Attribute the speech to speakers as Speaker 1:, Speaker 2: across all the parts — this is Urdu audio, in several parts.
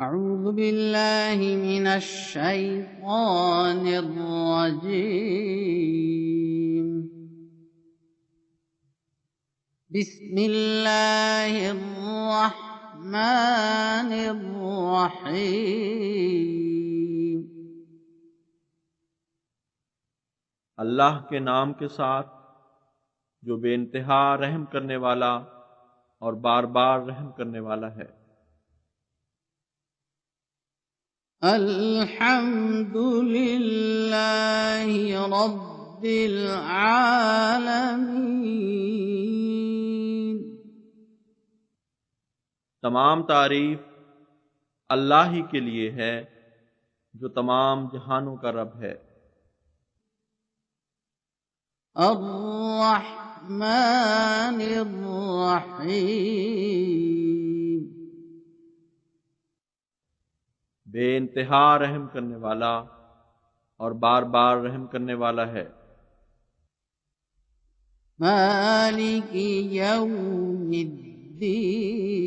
Speaker 1: أعوذ بالله من الشيطان الرجيم. بسم الله الرحمن الرحيم.
Speaker 2: اللہ کے نام کے ساتھ جو بے انتہا رحم کرنے والا اور بار بار رحم کرنے والا ہے۔
Speaker 1: الحمد للہ رب العالمین.
Speaker 2: تمام تعریف اللہ ہی کے لیے ہے جو تمام جہانوں کا رب ہے۔
Speaker 1: الرحمن الرحیم.
Speaker 2: بے انتہا رحم کرنے والا اور بار بار رحم کرنے والا ہے۔
Speaker 1: مالک یوم الدین.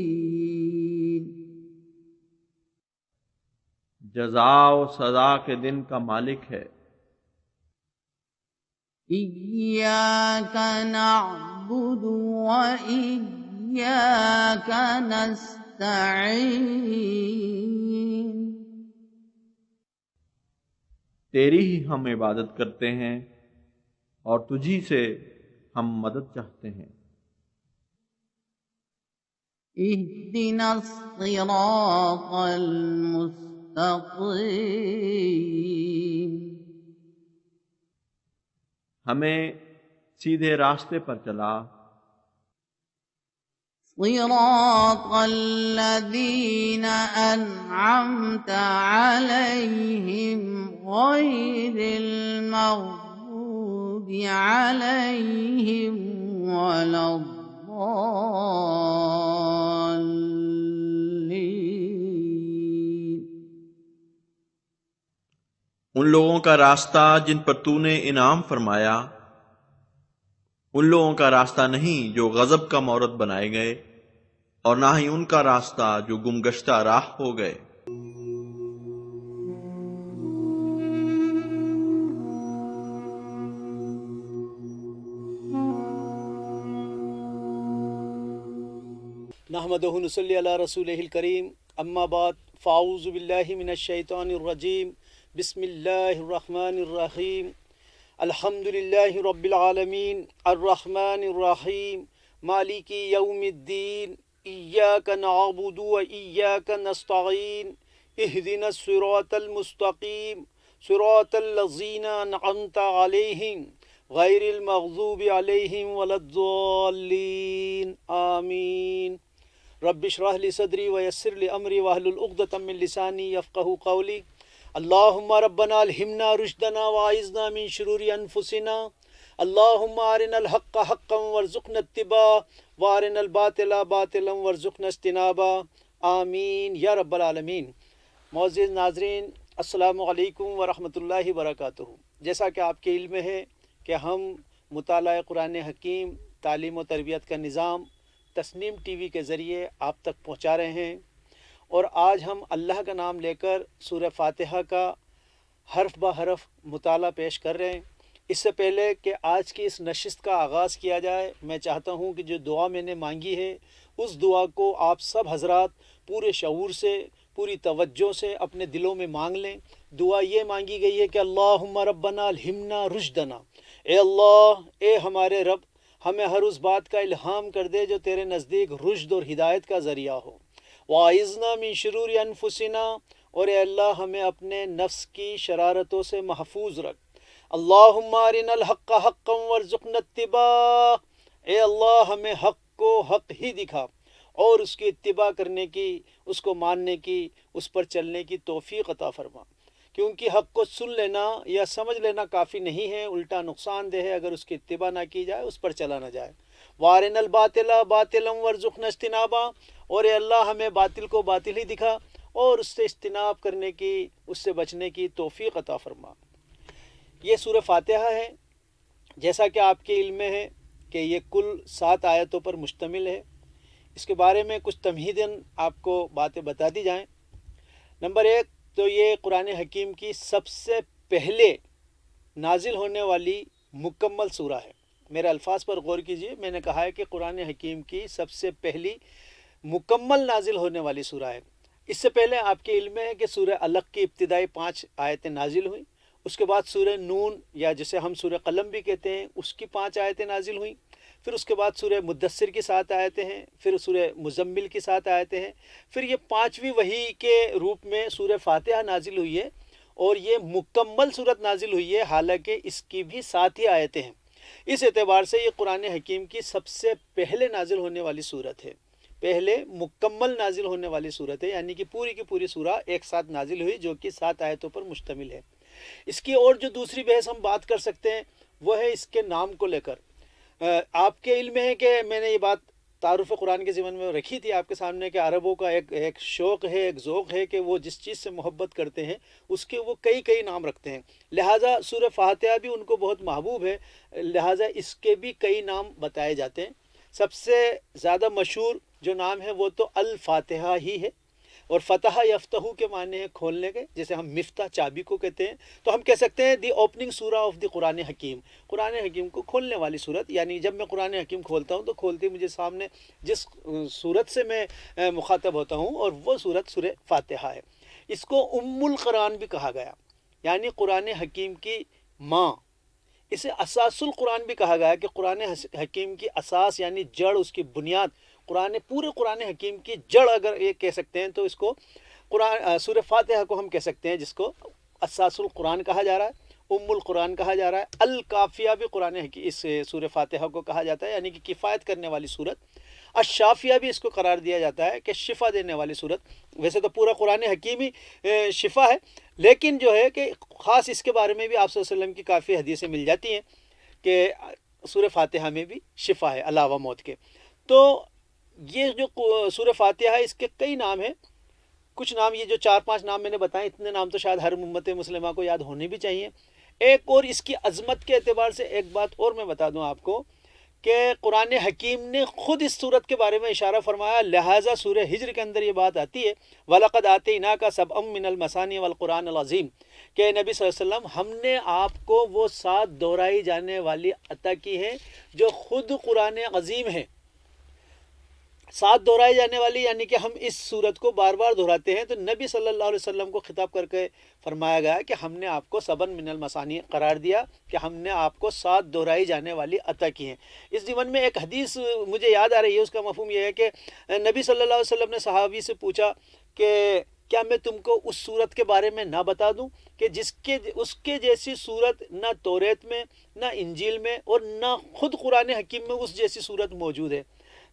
Speaker 2: جزا و سزا کے دن کا مالک ہے۔
Speaker 1: ایاک نعبد و ایاک نستعین.
Speaker 2: تیری ہی ہم عبادت کرتے ہیں اور تجھی سے ہم مدد چاہتے ہیں۔
Speaker 1: اہدنا الصراط المستقیم.
Speaker 2: ہمیں سیدھے راستے پر چلا۔
Speaker 1: صراط الذین انعمت علیہم غیر المغضوب علیہم ولا الضالین.
Speaker 2: ان لوگوں کا راستہ جن پر تو نے انعام فرمایا، ان لوگوں کا راستہ نہیں جو غضب کا مورد بنائے گئے، اور نہ ہی ان کا راستہ جو گمگشتہ راہ ہو گئے۔
Speaker 3: نحمدہ نصلی علی رسولہ الکریم، اما بعد فاعوذ باللہ من الشیطان الرجیم، بسم اللہ الرحمن الرحیم. الحمد للہ رب العالمین الرحمن الرحیم مالک یوم الدین. ایاک نعبد و ایاک نستعین. اہدنا الصراط المستقیم صراط الذین انعمت علیہم غیر المغضوب علیہم ولا الضالین. آمین. رب اشرح لی صدری ویسر لی امری واحلل عقدۃ من لسانی یفقہوا قولی. اللہم ربنا الہمنا رشدنا واعذنا من شرور انفسنا. اللہم ارنا الحق حقا وارزقنا اتباعہ وارنا الباطل باطلا وارزقنا اجتنابہ. آمین یا رب العالمین. معزز ناظرین، السلام علیکم ورحمۃ اللہ وبرکاتہ. جیسا کہ آپ کے علم ہے کہ ہم مطالعہ قرآن حکیم تعلیم و تربیت کا نظام تسنیم ٹی وی کے ذریعے آپ تک پہنچا رہے ہیں، اور آج ہم اللہ کا نام لے کر سورہ فاتحہ کا حرف بہ حرف مطالعہ پیش کر رہے ہیں. اس سے پہلے کہ آج کی اس نشست کا آغاز کیا جائے، میں چاہتا ہوں کہ جو دعا میں نے مانگی ہے اس دعا کو آپ سب حضرات پورے شعور سے، پوری توجہ سے اپنے دلوں میں مانگ لیں. دعا یہ مانگی گئی ہے کہ اللہم ربنا الہمنا رشدنا. اے اللہ، اے ہمارے رب، ہمیں ہر اس بات کا الہام کر دے جو تیرے نزدیک رشد اور ہدایت کا ذریعہ ہو. وَاعِذْنَا مِن شُرُورِ أَنفُسِنَا، اور اے اللہ ہمیں اپنے نفس کی شرارتوں سے محفوظ رکھ. اللہم ارنا الحق حقا وارزقنا اتباعہ، اے اللہ ہمیں حق کو حق ہی دکھا اور اس کی اتباع کرنے کی، اس کو ماننے کی، اس پر چلنے کی توفیق عطا فرما. کیونکہ حق کو سن لینا یا سمجھ لینا کافی نہیں ہے، الٹا نقصان دہ ہے اگر اس کی اتباع نہ کی جائے، اس پر چلا نہ جائے۔ وارن الباطل باطلا وارزقنا اجتنابا، اور اے اللہ ہمیں باطل کو باطل ہی دکھا اور اس سے اجتناب کرنے کی، اس سے بچنے کی توفیق عطا فرما۔ یہ سورہ فاتحہ ہے، جیسا کہ آپ کے علم میں ہے کہ یہ کل 7 آیتوں پر مشتمل ہے۔ اس کے بارے میں کچھ تمہیداً آپ کو باتیں بتا دی جائیں۔ نمبر 1 تو یہ قرآن حکیم کی سب سے پہلے نازل ہونے والی مکمل سورہ ہے۔ میرے الفاظ پر غور کیجئے، میں نے کہا ہے کہ قرآن حکیم کی سب سے پہلی مکمل نازل ہونے والی سورہ ہے۔ اس سے پہلے آپ کے علم میں ہے کہ سورہ علق کی ابتدائی 5 آیتیں نازل ہوئیں، اس کے بعد سورہ نون یا جسے ہم سورہ قلم بھی کہتے ہیں اس کی 5 آیتیں نازل ہوئیں، پھر اس کے بعد سورہ مدثر کی 7 آیتیں ہیں، پھر سورہ مزمل کی 7 آیتیں ہیں، پھر یہ 5ویں وحی کے روپ میں سورہ فاتحہ نازل ہوئی ہے، اور یہ مکمل صورت نازل ہوئی ہے، حالانکہ اس کی بھی 7 ہی آیتیں ہیں۔ اس اعتبار سے یہ قرآن حکیم کی سب سے پہلے نازل ہونے والی صورت ہے، پہلے مکمل نازل ہونے والی صورت ہے، یعنی کہ پوری کی پوری سورہ ایک ساتھ نازل ہوئی جو کہ 7 آیتوں پر مشتمل ہے۔ اس کی اور جو دوسری بحث ہم بات کر سکتے ہیں وہ ہے اس کے نام کو لے کر۔ آپ کے علم میں ہے کہ میں نے یہ بات تعارف قرآن کے ضمن میں رکھی تھی آپ کے سامنے کہ عربوں کا ایک شوق ہے، ایک ذوق ہے کہ وہ جس چیز سے محبت کرتے ہیں اس کے وہ کئی نام رکھتے ہیں، لہٰذا سورہ فاتحہ بھی ان کو بہت محبوب ہے، لہٰذا اس کے بھی کئی نام بتائے جاتے ہیں۔ سب سے زیادہ مشہور جو نام ہے وہ تو الفاتحہ ہی ہے، اور فتح یفتح کے معنی ہے کھولنے کے، جیسے ہم مفتاح چابی کو کہتے ہیں، تو ہم کہہ سکتے ہیں دی اوپننگ سورہ آف دی قرآن حکیم، قرآن حکیم کو کھولنے والی صورت، یعنی جب میں قرآن حکیم کھولتا ہوں تو کھولتی مجھے سامنے جس صورت سے میں مخاطب ہوتا ہوں، اور وہ صورت سورہ فاتحہ ہے۔ اس کو ام القرآن بھی کہا گیا، یعنی قرآن حکیم کی ماں۔ اسے اساس القرآن بھی کہا گیا کہ قرآن حکیم کی اساس یعنی جڑ، اس کی بنیاد، پورے قرآن حکیم کی جڑ اگر یہ کہہ سکتے ہیں تو اس کو سورہ فاتحہ کو ہم کہہ سکتے ہیں، جس کو اساس القرآن کہا جا رہا ہے، ام القرآن کہا جا رہا ہے۔ الکافیہ بھی قرآن حکیم اس سورہ فاتحہ کو کہا جاتا ہے، یعنی کہ کفایت کرنے والی صورت۔ الشافیہ بھی اس کو قرار دیا جاتا ہے کہ شفا دینے والی صورت۔ ویسے تو پورا قرآن حکیم ہی شفا ہے، لیکن جو ہے کہ خاص اس کے بارے میں بھی آپ صلی اللہ علیہ وسلم کی کافی حدیثیں مل جاتی ہیں کہ سورہ فاتحہ میں بھی شفا ہے علاوہ موت کے۔ تو یہ جو سورہ فاتحہ ہے اس کے کئی نام ہیں، کچھ نام یہ جو 4-5 نام میں نے بتائے، اتنے نام تو شاید ہر امت مسلمہ کو یاد ہونے بھی چاہیے۔ ایک اور اس کی عظمت کے اعتبار سے ایک بات اور میں بتا دوں آپ کو کہ قرآن حکیم نے خود اس صورت کے بارے میں اشارہ فرمایا، لہٰذا سورہ ہجر کے اندر یہ بات آتی ہے وَلَقَدْ آتَيْنَاكَ سَبْعًا مِّنَ الْمَثَانِي وَالْقُرْآنِ الْعَظِيمِ، کہ نبی صلی اللہ علیہ وسلم ہم نے آپ کو وہ 7 دہرائی جانے والی عطا کی ہیں جو خود قرآن عظیم ہیں۔ 7 دہرائی جانے والی یعنی کہ ہم اس صورت کو بار بار دہراتے ہیں، تو نبی صلی اللہ علیہ وسلم کو خطاب کر کے فرمایا گیا کہ ہم نے آپ کو سبن من المثانی قرار دیا، کہ ہم نے آپ کو 7 دہرائی جانے والی عطا کی ہیں۔ اس ضمن میں ایک حدیث مجھے یاد آ رہی ہے، اس کا مفہوم یہ ہے کہ نبی صلی اللہ علیہ وسلم نے صحابی سے پوچھا کہ کیا میں تم کو اس صورت کے بارے میں نہ بتا دوں کہ اس کے جیسی صورت نہ توریت میں، نہ انجیل میں، اور نہ خود قرآن حکیم میں اس جیسی صورت موجود ہے؟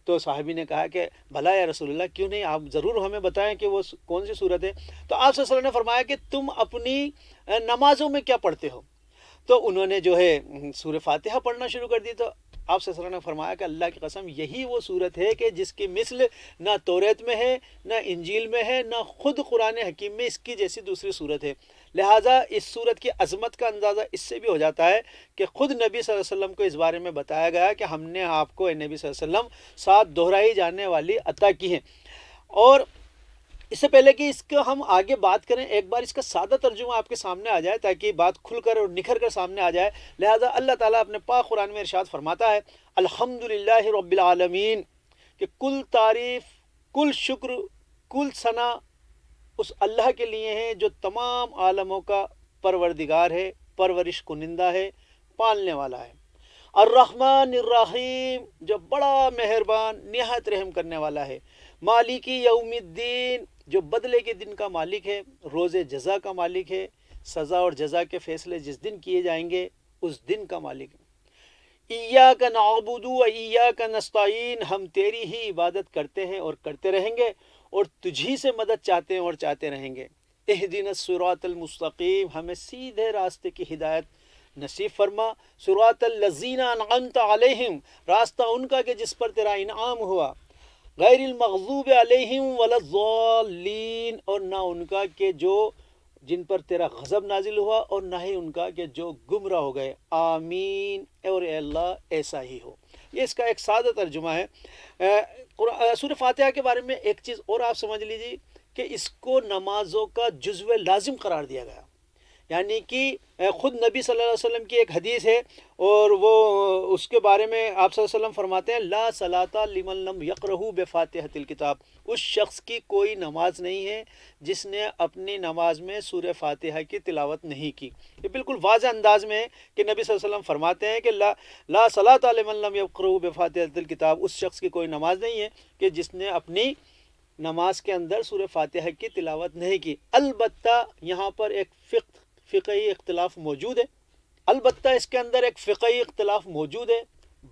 Speaker 3: تو صحابی نے کہا کہ بھلا یا رسول اللہ، کیوں نہیں، آپ ضرور ہمیں بتائیں کہ وہ کون سی صورت ہے۔ تو آپ صلی اللہ علیہ وسلم نے فرمایا کہ تم اپنی نمازوں میں کیا پڑھتے ہو؟ تو انہوں نے جو ہے سورہ فاتحہ پڑھنا شروع کر دی، تو آپ صلی اللہ علیہ وسلم نے فرمایا کہ اللہ کی قسم یہی وہ صورت ہے کہ جس کی مثل نہ توریت میں ہے، نہ انجیل میں ہے، نہ خود قرآن حکیم میں اس کی جیسی دوسری صورت ہے۔ لہٰذا اس صورت کی عظمت کا اندازہ اس سے بھی ہو جاتا ہے کہ خود نبی صلی اللہ علیہ وسلم کو اس بارے میں بتایا گیا کہ ہم نے آپ کو، اے نبی صلی اللہ علیہ وسلم، 7 دہرائی جانے والی عطا کی ہیں۔ اور اس سے پہلے کہ اس کو ہم آگے بات کریں، ایک بار اس کا سادہ ترجمہ آپ کے سامنے آ جائے تاکہ بات کھل کر اور نکھر کر سامنے آ جائے۔ لہٰذا اللہ تعالیٰ اپنے پاک قرآن میں ارشاد فرماتا ہے الحمدللہ رب العالمین، کہ کل تعریف، کل شکر، کل ثنا اس اللہ کے لیے ہیں جو تمام عالموں کا پروردگار ہے، پرورش کنندہ ہے، پالنے والا ہے۔ الرحمن الرحیم، جو بڑا مہربان نہایت رحم کرنے والا ہے۔ مالکی یوم الدین، جو بدلے کے دن کا مالک ہے، روز جزا کا مالک ہے، سزا اور جزا کے فیصلے جس دن کیے جائیں گے اس دن کا مالک ہے۔ ایاک نعبد و ایاک نستعین، ہم تیری ہی عبادت کرتے ہیں اور کرتے رہیں گے، اور تجھی سے مدد چاہتے ہیں اور چاہتے رہیں گے۔ اہدنا الصراط المستقیم، ہمیں سیدھے راستے کی ہدایت نصیب فرما، صراط الذین انعمت علیہم، راستہ ان کا کہ جس پر تیرا انعام ہوا، غیر المغضوب علیہم ولا الضالین، اور نہ ان کا کہ جو جن پر تیرا غضب نازل ہوا، اور نہ ہی ان کا کہ جو گمراہ ہو گئے، آمین، اور اے اللہ ایسا ہی ہو۔ یہ اس کا ایک سادہ ترجمہ ہے۔ سورہ فاتحہ کے بارے میں ایک چیز اور آپ سمجھ لیجیے کہ اس کو نمازوں کا جزو لازم قرار دیا گیا، یعنی کہ خود نبی صلی اللہ علیہ وسلم کی ایک حدیث ہے، اور وہ اس کے بارے میں آپ صلی اللہ علیہ وسلم فرماتے ہیں لا صلاۃ لمن لم یقرہ بفاتحۃ الکتاب، اس شخص کی کوئی نماز نہیں ہے جس نے اپنی نماز میں سورہ فاتحہ کی تلاوت نہیں کی۔ یہ بالکل واضح انداز میں ہے کہ نبی صلی اللہ علیہ وسلم فرماتے ہیں کہ لا صلاۃ لمن لم یقرہ بفاتحۃ الکتاب، اس شخص کی کوئی نماز نہیں ہے کہ جس نے اپنی نماز کے اندر سورہ فاتحہ کی تلاوت نہیں کی۔ البتہ یہاں پر ایک فقہی اختلاف موجود ہے، البتہ اس کے اندر ایک فقہی اختلاف موجود ہے۔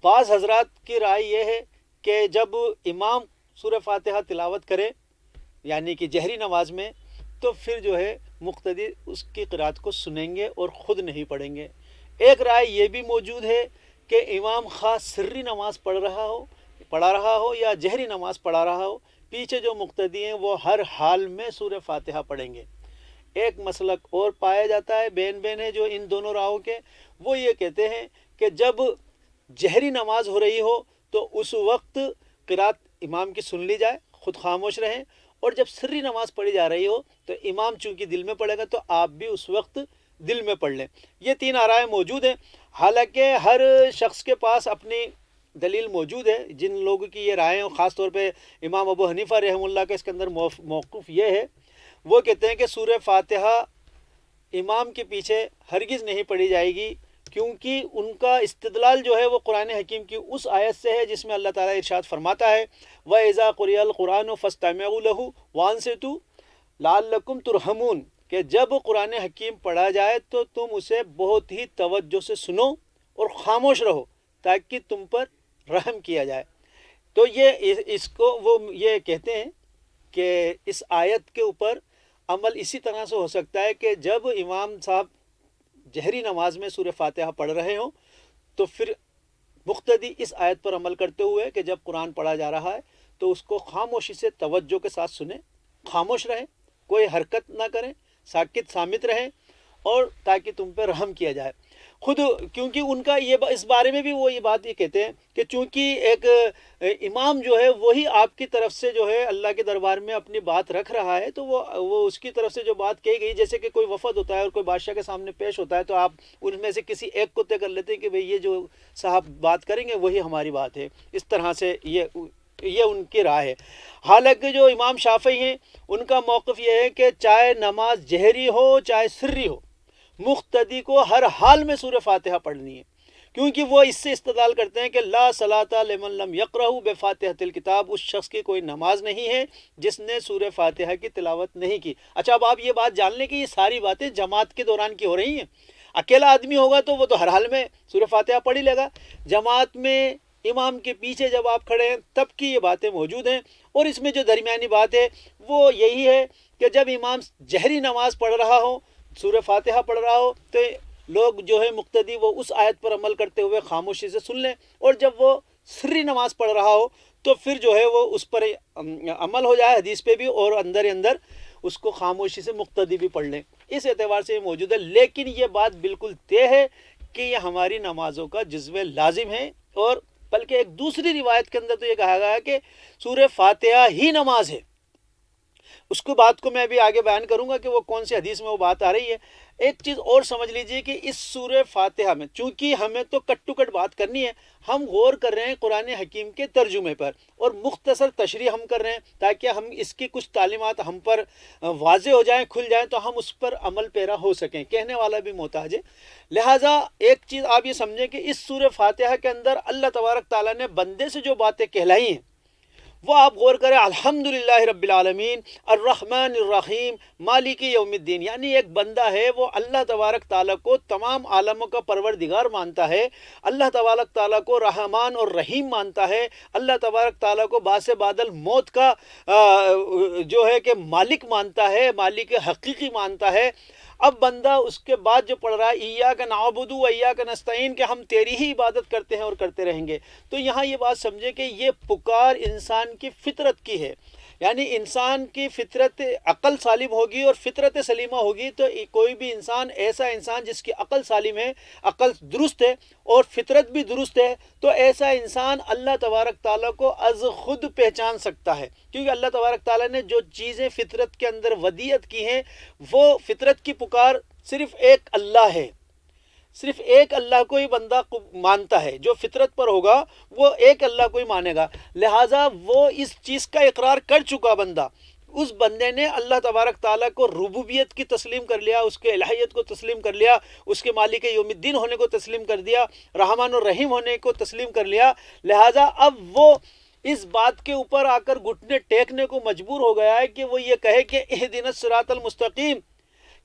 Speaker 3: بعض حضرات کی رائے یہ ہے کہ جب امام سورہ فاتحہ تلاوت کرے یعنی کہ جہری نماز میں، تو پھر جو ہے مقتدی اس کی قرات کو سنیں گے اور خود نہیں پڑھیں گے۔ ایک رائے یہ بھی موجود ہے کہ امام خاص سری نماز پڑھا رہا ہو یا جہری نماز پڑھا رہا ہو، پیچھے جو مقتدی ہیں وہ ہر حال میں سورہ فاتحہ پڑھیں گے۔ ایک مسلک اور پایا جاتا ہے، بین ہے جو ان دونوں راہوں کے، وہ یہ کہتے ہیں کہ جب جہری نماز ہو رہی ہو تو اس وقت قرات امام کی سن لی جائے، خود خاموش رہیں، اور جب سری نماز پڑھی جا رہی ہو تو امام چونکہ دل میں پڑھے گا تو آپ بھی اس وقت دل میں پڑھ لیں۔ یہ تین آرائیں موجود ہیں، حالانکہ ہر شخص کے پاس اپنی دلیل موجود ہے۔ جن لوگوں کی یہ رائے ہیں، خاص طور پہ امام ابو حنیفہ رحمہ اللہ کا اس کے اندر موقف یہ ہے، وہ کہتے ہیں کہ سورہ فاتحہ امام کے پیچھے ہرگز نہیں پڑھی جائے گی، کیونکہ ان کا استدلال جو ہے وہ قرآن حکیم کی اس آیت سے ہے جس میں اللہ تعالیٰ ارشاد فرماتا ہے وَإِذَا قُرِئَ الْقُرْآنُ فَاسْتَمِعُوا لَهُ وَأَنصِتُوا لَعَلَّكُمْ تُرْحَمُونَ، کہ جب قرآن حکیم پڑھا جائے تو تم اسے بہت ہی توجہ سے سنو اور خاموش رہو تاکہ تم پر رحم کیا جائے۔ تو یہ اس کو وہ یہ کہتے ہیں کہ اس آیت کے اوپر عمل اسی طرح سے ہو سکتا ہے کہ جب امام صاحب جہری نماز میں سورہ فاتحہ پڑھ رہے ہوں تو پھر مقتدی اس آیت پر عمل کرتے ہوئے کہ جب قرآن پڑھا جا رہا ہے تو اس کو خاموشی سے توجہ کے ساتھ سنیں، خاموش رہیں، کوئی حرکت نہ کریں، ساکت سامت رہیں، اور تاکہ تم پہ رحم کیا جائے۔ خود کیونکہ ان کا یہ اس بارے میں بھی وہ یہ بات یہ کہتے ہیں کہ چونکہ ایک امام جو ہے وہی آپ کی طرف سے جو ہے اللہ کے دربار میں اپنی بات رکھ رہا ہے، تو وہ اس کی طرف سے جو بات کہی گئی، جیسے کہ کوئی وفد ہوتا ہے اور کوئی بادشاہ کے سامنے پیش ہوتا ہے تو آپ ان میں سے کسی ایک کو طے کر لیتے ہیں کہ بھئی یہ جو صاحب بات کریں گے وہی ہماری بات ہے، اس طرح سے یہ ان کی رائے ہے۔ حالانکہ جو امام شافعی ہیں ان کا موقف یہ ہے کہ چاہے نماز جہری ہو چاہے سری ہو، مقتدی کو ہر حال میں سورہ فاتحہ پڑھنی ہے، کیونکہ وہ اس سے استدلال کرتے ہیں کہ لا صلاۃ لمن لم یقرہ بفاتحۃ الکتاب، اس شخص کی کوئی نماز نہیں ہے جس نے سورہ فاتحہ کی تلاوت نہیں کی۔ اچھا، اب آپ یہ بات جان لیں کہ یہ ساری باتیں جماعت کے دوران کی ہو رہی ہیں۔ اکیلا آدمی ہوگا تو وہ تو ہر حال میں سورہ فاتحہ پڑھ ہی لے گا، جماعت میں امام کے پیچھے جب آپ کھڑے ہیں تب کی یہ باتیں موجود ہیں۔ اور اس میں جو درمیانی بات ہے وہ یہی ہے کہ جب امام جہری نماز پڑھ رہا ہو، سورہ فاتحہ پڑھ رہا ہو، تو لوگ جو ہے مقتدی وہ اس آیت پر عمل کرتے ہوئے خاموشی سے سن لیں، اور جب وہ سری نماز پڑھ رہا ہو تو پھر جو ہے وہ اس پر عمل ہو جائے حدیث پہ بھی، اور اندر اس کو خاموشی سے مقتدی بھی پڑھ لیں۔ اس اعتبار سے یہ موجود ہے، لیکن یہ بات بالکل طے ہے کہ یہ ہماری نمازوں کا جزو لازم ہے، اور بلکہ ایک دوسری روایت کے اندر تو یہ کہا گیا ہے کہ سورہ فاتحہ ہی نماز ہے۔ اس کو بات کو میں ابھی آگے بیان کروں گا کہ وہ کون سی حدیث میں وہ بات آ رہی ہے۔ ایک چیز اور سمجھ لیجئے کہ اس سورہ فاتحہ میں چونکہ ہمیں تو کٹ ٹو کٹ بات کرنی ہے، ہم غور کر رہے ہیں قرآن حکیم کے ترجمے پر، اور مختصر تشریح ہم کر رہے ہیں تاکہ ہم اس کی کچھ تعلیمات ہم پر واضح ہو جائیں، کھل جائیں، تو ہم اس پر عمل پیرا ہو سکیں۔ کہنے والا بھی محتاج ہے، لہٰذا ایک چیز آپ یہ سمجھیں کہ اس سورہ فاتحہ کے اندر اللہ تبارک تعالیٰ نے بندے سے جو باتیں کہلائی ہیں وہ آپ غور کریں، الحمدللہ رب العالمین الرحمن الرحیم مالک یوم الدین، یعنی ایک بندہ ہے وہ اللہ تبارک تعالیٰ کو تمام عالموں کا پروردگار مانتا ہے، اللہ تبارک تعالیٰ کو رحمان اور رحیم مانتا ہے، اللہ تبارک تعالیٰ کو باعث بادل موت کا جو ہے کہ مالک مانتا ہے، مالک حقیقی مانتا ہے۔ اب بندہ اس کے بعد جو پڑھ رہا ہے ایاک نعبد و ایاک نستعین، کہ ہم تیری ہی عبادت کرتے ہیں اور کرتے رہیں گے، تو یہاں یہ بات سمجھے کہ یہ پکار انسان کی فطرت کی ہے، یعنی انسان کی فطرت عقل سالم ہوگی اور فطرت سلیمہ ہوگی تو کوئی بھی انسان، ایسا انسان جس کی عقل سالم ہے، عقل درست ہے اور فطرت بھی درست ہے، تو ایسا انسان اللہ تبارک تعالیٰ کو از خود پہچان سکتا ہے، کیونکہ اللہ تبارک تعالیٰ نے جو چیزیں فطرت کے اندر ودیعت کی ہیں، وہ فطرت کی پکار صرف ایک اللہ ہے، صرف ایک اللہ کو ہی بندہ مانتا ہے، جو فطرت پر ہوگا وہ ایک اللہ کو ہی مانے گا، لہٰذا وہ اس چیز کا اقرار کر چکا بندہ، اس بندے نے اللہ تبارک تعالیٰ کو ربوبیت کی تسلیم کر لیا، اس کے الہیت کو تسلیم کر لیا، اس کے مالک یوم الدین ہونے کو تسلیم کر دیا، رحمان الرحیم ہونے کو تسلیم کر لیا، لہٰذا اب وہ اس بات کے اوپر آ کر گھٹنے ٹیکنے کو مجبور ہو گیا ہے کہ وہ یہ کہے کہ اہدنا الصراط المستقیم،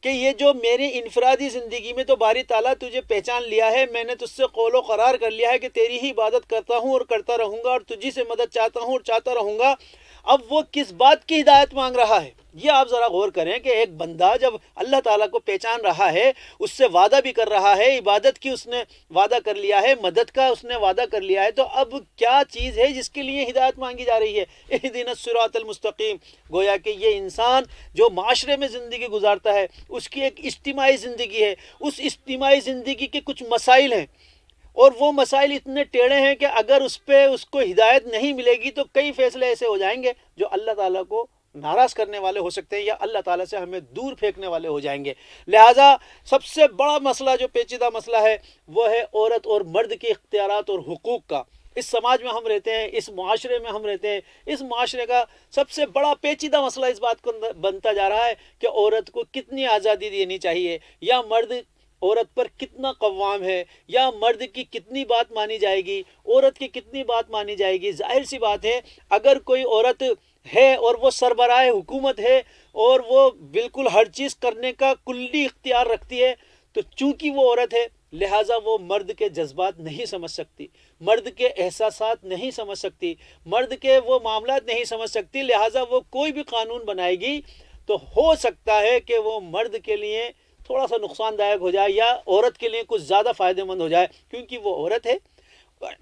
Speaker 3: کہ یہ جو میری انفرادی زندگی میں تو باری تعالیٰ تجھے پہچان لیا ہے، میں نے تجھ سے قول و قرار کر لیا ہے کہ تیری ہی عبادت کرتا ہوں اور کرتا رہوں گا اور تجھی سے مدد چاہتا ہوں اور چاہتا رہوں گا، اب وہ کس بات کی ہدایت مانگ رہا ہے؟ یہ آپ ذرا غور کریں کہ ایک بندہ جب اللہ تعالیٰ کو پہچان رہا ہے، اس سے وعدہ بھی کر رہا ہے، عبادت کی اس نے وعدہ کر لیا ہے، مدد کا اس نے وعدہ کر لیا ہے، تو اب کیا چیز ہے جس کے لیے ہدایت مانگی جا رہی ہے؟ اہدنا الصراط المستقیم۔ گویا کہ یہ انسان جو معاشرے میں زندگی گزارتا ہے، اس کی ایک اجتماعی زندگی ہے، اس اجتماعی زندگی کے کچھ مسائل ہیں، اور وہ مسائل اتنے ٹیڑھے ہیں کہ اگر اس پہ اس کو ہدایت نہیں ملے گی تو کئی فیصلے ایسے ہو جائیں گے جو اللہ تعالیٰ کو ناراض کرنے والے ہو سکتے ہیں یا اللہ تعالیٰ سے ہمیں دور پھینکنے والے ہو جائیں گے۔ لہٰذا سب سے بڑا مسئلہ جو پیچیدہ مسئلہ ہے وہ ہے عورت اور مرد کے اختیارات اور حقوق کا۔ اس سماج میں ہم رہتے ہیں، اس معاشرے میں ہم رہتے ہیں، اس معاشرے کا سب سے بڑا پیچیدہ مسئلہ اس بات کو بنتا جا رہا ہے کہ عورت کو کتنی آزادی دینی چاہیے، یا مرد عورت پر کتنا قوام ہے، یا مرد کی کتنی بات مانی جائے گی، عورت کی کتنی بات مانی جائے گی۔ ظاہر سی بات ہے اگر کوئی عورت ہے اور وہ سربراہ حکومت ہے اور وہ بالکل ہر چیز کرنے کا کلی اختیار رکھتی ہے، تو چونکہ وہ عورت ہے لہٰذا وہ مرد کے جذبات نہیں سمجھ سکتی، مرد کے احساسات نہیں سمجھ سکتی، مرد کے وہ معاملات نہیں سمجھ سکتی، لہٰذا وہ کوئی بھی قانون بنائے گی تو ہو سکتا ہے کہ وہ مرد کے لیے تھوڑا سا نقصان دایک ہو جائے یا عورت کے لیے کچھ زیادہ فائدہ مند ہو جائے، کیونکہ وہ عورت ہے،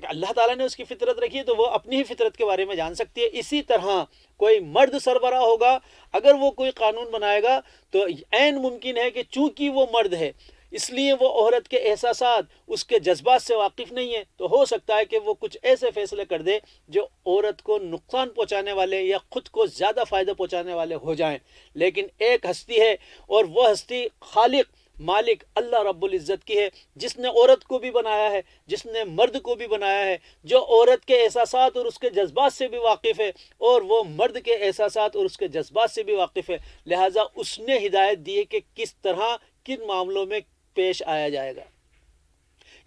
Speaker 3: اللہ تعالیٰ نے اس کی فطرت رکھی ہے تو وہ اپنی ہی فطرت کے بارے میں جان سکتی ہے۔ اسی طرح کوئی مرد سربراہ ہوگا، اگر وہ کوئی قانون بنائے گا تو عین ممکن ہے کہ چونکہ وہ مرد ہے اس لیے وہ عورت کے احساسات، اس کے جذبات سے واقف نہیں ہے، تو ہو سکتا ہے کہ وہ کچھ ایسے فیصلے کر دے جو عورت کو نقصان پہنچانے والے یا خود کو زیادہ فائدہ پہنچانے والے ہو جائیں۔ لیکن ایک ہستی ہے اور وہ ہستی خالق مالک اللہ رب العزت کی ہے، جس نے عورت کو بھی بنایا ہے، جس نے مرد کو بھی بنایا ہے، جو عورت کے احساسات اور اس کے جذبات سے بھی واقف ہے اور وہ مرد کے احساسات اور اس کے جذبات سے بھی واقف ہے، لہٰذا اس نے ہدایت دی ہے کہ کس طرح کن معاملوں میں پیش آیا جائے گا۔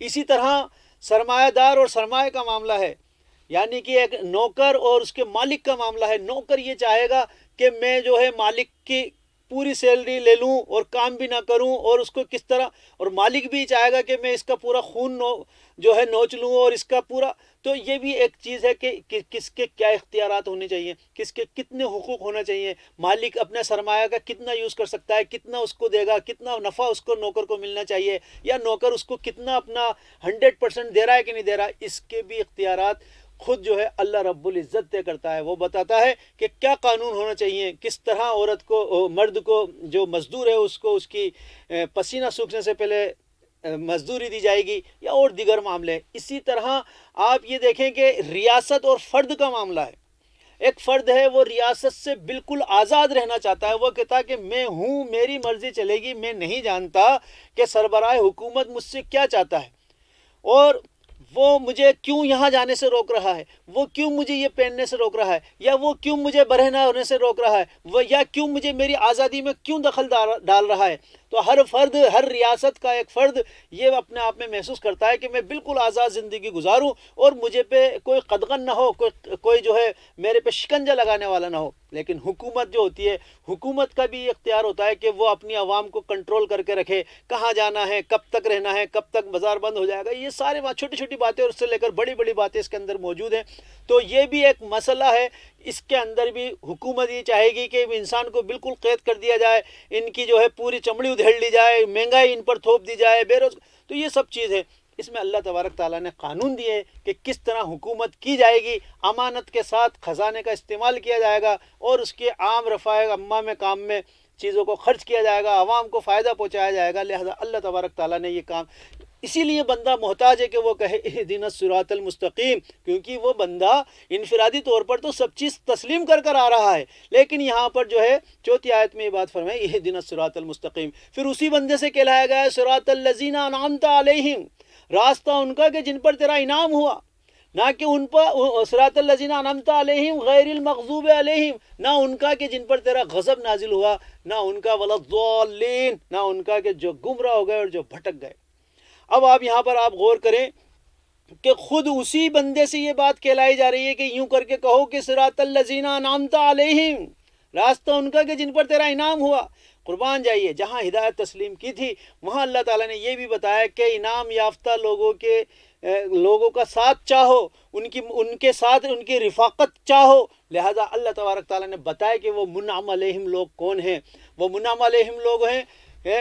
Speaker 3: اسی طرح سرمایہ دار اور سرمایہ کا معاملہ ہے، یعنی کہ ایک نوکر اور اس کے مالک کا معاملہ ہے۔ نوکر یہ چاہے گا کہ میں جو ہے مالک کی پوری سیلری لے لوں اور کام بھی نہ کروں، اور اس کو کس طرح، اور مالک بھی چاہے گا کہ میں اس کا پورا خون جو ہے نوچ لوں اور اس کا پورا، تو یہ بھی ایک چیز ہے کہ کس کے کیا اختیارات ہونے چاہیے، کس کے کتنے حقوق ہونا چاہیے، مالک اپنے سرمایہ کا کتنا یوز کر سکتا ہے، کتنا اس کو دے گا، کتنا نفع اس کو نوکر کو ملنا چاہیے، یا نوکر اس کو کتنا اپنا 100% دے رہا ہے کہ نہیں دے رہا، اس کے بھی اختیارات خود جو ہے اللہ رب العزت طے کرتا ہے۔ وہ بتاتا ہے کہ کیا قانون ہونا چاہیے، کس طرح عورت کو، مرد کو جو مزدور ہے اس کو اس کی پسینہ سوکھنے سے پہلے مزدوری دی جائے گی، یا اور دیگر معاملے۔ اسی طرح آپ یہ دیکھیں کہ ریاست اور فرد کا معاملہ ہے۔ ایک فرد ہے وہ ریاست سے بالکل آزاد رہنا چاہتا ہے، وہ کہتا ہے کہ میں ہوں، میری مرضی چلے گی، میں نہیں جانتا کہ سربراہ حکومت مجھ سے کیا چاہتا ہے، اور وہ مجھے کیوں یہاں جانے سے روک رہا ہے، وہ کیوں مجھے یہ پہننے سے روک رہا ہے، یا وہ کیوں مجھے برہنہ ہونے سے روک رہا ہے، یا کیوں مجھے میری آزادی میں کیوں دخل ڈال رہا ہے۔ تو تو ہر فرد، ہر ریاست کا ایک فرد یہ اپنے آپ میں محسوس کرتا ہے کہ میں بالکل آزاد زندگی گزاروں اور مجھے پہ کوئی قدغن نہ ہو، کوئی جو ہے میرے پہ شکنجہ لگانے والا نہ ہو۔ لیکن حکومت جو ہوتی ہے، حکومت کا بھی اختیار ہوتا ہے کہ وہ اپنی عوام کو کنٹرول کر کے رکھے، کہاں جانا ہے، کب تک رہنا ہے، کب تک بازار بند ہو جائے گا، یہ سارے چھوٹی چھوٹی باتیں اور اس سے لے کر بڑی بڑی باتیں اس کے اندر موجود ہیں۔ تو یہ بھی ایک مسئلہ ہے، اس کے اندر بھی حکومت یہ چاہے گی کہ انسان کو بالکل قید کر دیا جائے، ان کی جو ہے پوری چمڑی ادھیڑ لی جائے، مہنگائی ان پر تھوپ دی جائے، تو یہ سب چیز ہے۔ اس میں اللہ تبارک تعالیٰ نے قانون دیے کہ کس طرح حکومت کی جائے گی، امانت کے ساتھ خزانے کا استعمال کیا جائے گا اور اس کے عام رفاع عامہ میں کام میں چیزوں کو خرچ کیا جائے گا، عوام کو فائدہ پہنچایا جائے گا۔ لہذا اللہ تبارک تعالیٰ نے یہ کام، اسی لیے بندہ محتاج ہے کہ وہ کہے اہدنا الصراط المستقیم، کیونکہ وہ بندہ انفرادی طور پر تو سب چیز تسلیم کر کر آ رہا ہے، لیکن یہاں پر جو ہے چوتھی آیت میں یہ بات فرمائی اہدنا الصراط المستقیم، پھر اسی بندے سے کہلایا گیا ہے صراط الذین انعمت علیہم، راستہ ان کا کہ جن پر تیرا انعام ہوا، نہ کہ ان پر صراط الذین انعمت علیہم غیر المغضوب علیہم، نہ ان کا کہ جن پر تیرا غضب نازل ہوا، نہ ان کا ولا الضالین، نہ ان کا کہ جو گمراہ ہو گئے اور جو بھٹک گئے۔ اب آپ یہاں پر آپ غور کریں کہ خود اسی بندے سے یہ بات کہلائی جا رہی ہے کہ یوں کر کے کہو کہ صراط الذین انعمت علیہم، راستہ ان کا کہ جن پر تیرا انعام ہوا۔ قربان جائیے، جہاں ہدایت تسلیم کی تھی وہاں اللہ تعالیٰ نے یہ بھی بتایا کہ انعام یافتہ لوگوں کا ساتھ چاہو، ان کے ساتھ ان کی رفاقت چاہو۔ لہذا اللہ تبارک تعالیٰ نے بتایا کہ وہ منعم علیہم لوگ کون ہیں۔ وہ منعم علیہم لوگ ہیں